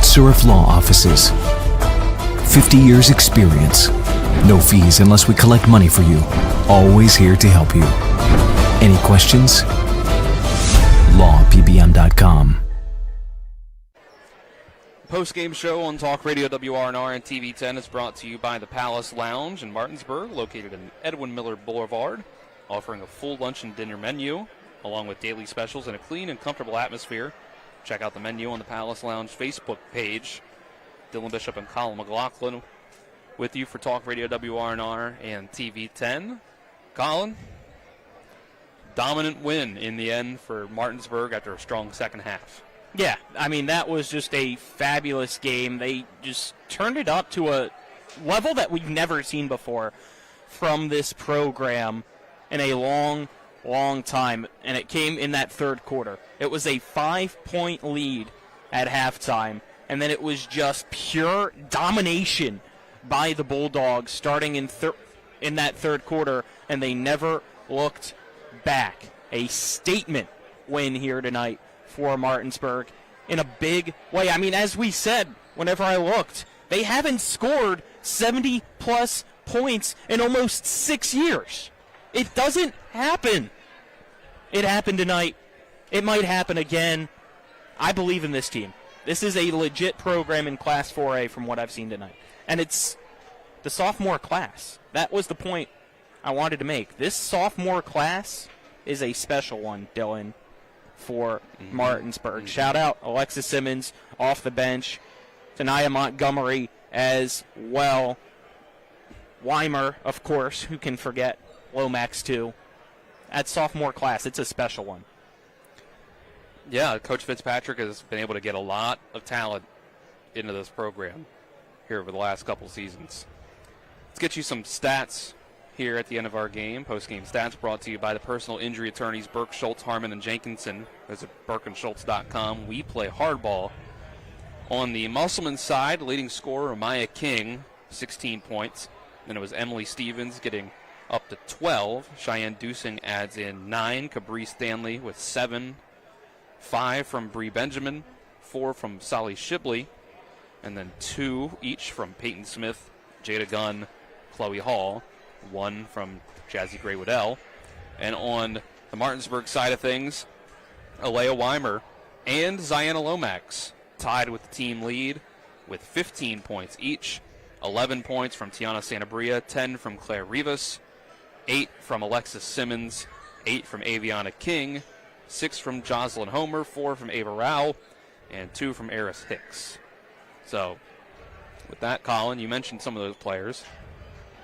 Surf Law Offices. 50 years experience. No fees unless we collect money for you. Always here to help you. Any questions? lawpbm.com. Post-game show on Talk Radio WRNR and TV 10 is brought to you by the Palace Lounge in Martinsburg, located in Edwin Miller Boulevard, offering a full lunch and dinner menu, along with daily specials and a clean and comfortable atmosphere. Check out the menu on the Palace Lounge Facebook page. Dylan Bishop and Colin McLaughlin with you for Talk Radio WRNR and TV 10. Colin, dominant win in the end for Martinsburg after a strong second half. Yeah, I mean, that was just a fabulous game. They just turned it up to a level that we've never seen before from this program in a long time, and it came in that third quarter. It was a 5-point lead at halftime, and then it was just pure domination by the Bulldogs starting in that third quarter, and they never looked back. A statement win here tonight for Martinsburg in a big way. I mean, as we said, whenever I looked, they haven't scored 70-plus points in almost 6 years. It doesn't happen. It happened tonight. It might happen again. I believe in this team. This is a legit program in Class 4A from what I've seen tonight. And it's the sophomore class. That was the point I wanted to make. This sophomore class is a special one, Dylan, for Martinsburg. Shout out Alexis Simmons off the bench. Tanaya Montgomery as well. Weimer, of course, who can forget. Lomax, too. That sophomore class, it's a special one. Yeah, Coach Fitzpatrick has been able to get a lot of talent into this program here over the last couple seasons. Let's get you some stats here at the end of our game. Post-game stats brought to you by the personal injury attorneys Burke, Schultz, Harmon, and Jenkinson. Visit burkeandschultz.com. We play hardball. On the Musselman side, leading scorer Maya King, 16 points. Then it was Emily Stevens getting up to 12. Cheyenne Dusing adds in 9. Cabri Stanley with 7. 5 from Bree Benjamin. 4 from Solly Shibley. And then 2 each from Peyton Smith, Jada Gunn, Chloe Hall. 1 from Jazzy Gray-Waddell. And on the Martinsburg side of things, Alea Weimer and Ziana Lomax tied with the team lead with 15 points each. 11 points from Tiana Santabria, 10 from Claire Rivas, 8 from Alexis Simmons, 8 from Aviana King, 6 from Jocelyn Homer, 4 from Ava Rao, and 2 from Eris Hicks. So, with that, Colin, you mentioned some of those players.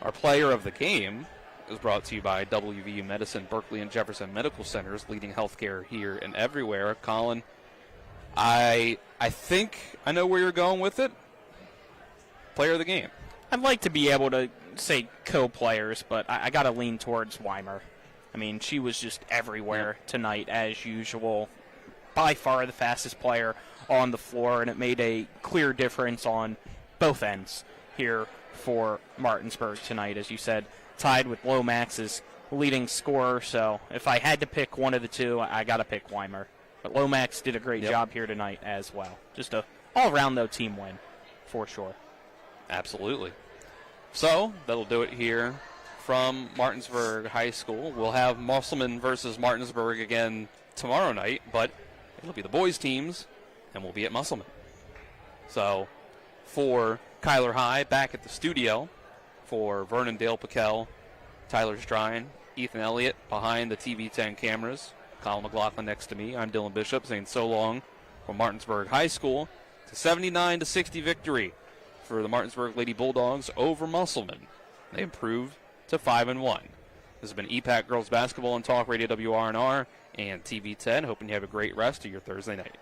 Our player of the game is brought to you by WVU Medicine, Berkeley and Jefferson Medical Centers, leading healthcare here and everywhere. Colin, I think I know where you're going with it. Player of the game. I'd like to be able to say co-players, but I got to lean towards Weimer. I mean, she was just everywhere tonight, as usual. By far the fastest player on the floor, and it made a clear difference on both ends here for Martinsburg tonight. As you said, tied with Lomax's leading scorer, so if I had to pick one of the two, I got to pick Weimer. But Lomax did a great job here tonight as well. Just a all-around, though, team win for sure. Absolutely. So, that'll do it here from Martinsburg High School. We'll have Musselman versus Martinsburg again tomorrow night, but it'll be the boys' teams, and we'll be at Musselman. So, for Kyler High back at the studio, for Vernon Dale Piquel, Tyler Strine, Ethan Elliott behind the TV10 cameras, Colin McLaughlin next to me. I'm Dylan Bishop saying so long from Martinsburg High School. It's a 79-60 victory for the Martinsburg Lady Bulldogs over Musselman. They improved to 5-1. This has been EPAC Girls Basketball on Talk Radio WRNR and TV10. Hoping you have a great rest of your Thursday night.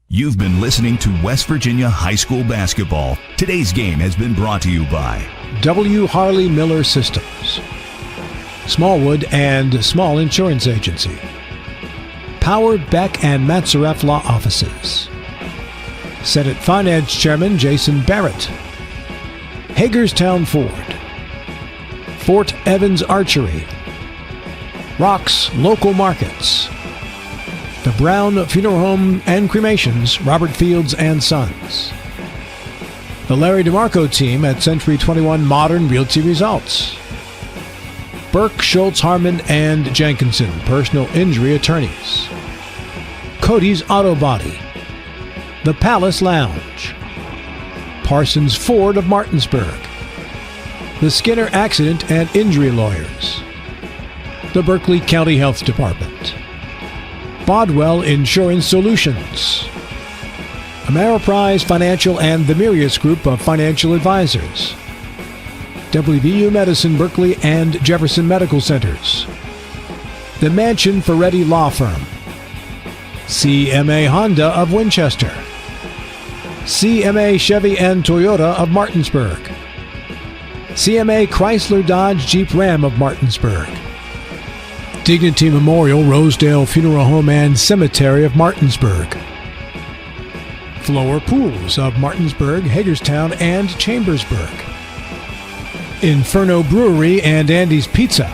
You've been listening to West Virginia High School Basketball. Today's game has been brought to you by W. Harley Miller Systems, Smallwood and Small Insurance Agency, Powered Beck and Matzaref Law Offices, Senate Finance Chairman Jason Barrett, Hagerstown Ford, Fort Evans Archery, Rocks Local Markets, the Brown Funeral Home and Cremations, Robert Fields and Sons, the Larry DeMarco team at Century 21 Modern Realty Results, Burke, Schultz, Harmon, and Jenkinson, personal injury attorneys, Cody's Auto Body, the Palace Lounge, Parsons Ford of Martinsburg, the Skinner Accident and Injury Lawyers, the Berkeley County Health Department, Bodwell Insurance Solutions, Ameriprise Financial and the Mirius Group of Financial Advisors, WVU Medicine, Berkeley and Jefferson Medical Centers, the Mansion Ferretti Law Firm, CMA Honda of Winchester, CMA Chevy and Toyota of Martinsburg, CMA Chrysler Dodge Jeep Ram of Martinsburg, Dignity Memorial Rosedale Funeral Home and Cemetery of Martinsburg, Flower Pools of Martinsburg, Hagerstown, and Chambersburg, Inferno Brewery and Andy's Pizza.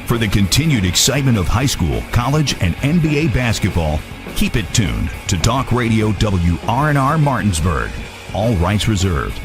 For the continued excitement of high school, college, and NBA basketball, keep it tuned to Talk Radio WRNR Martinsburg. All rights reserved.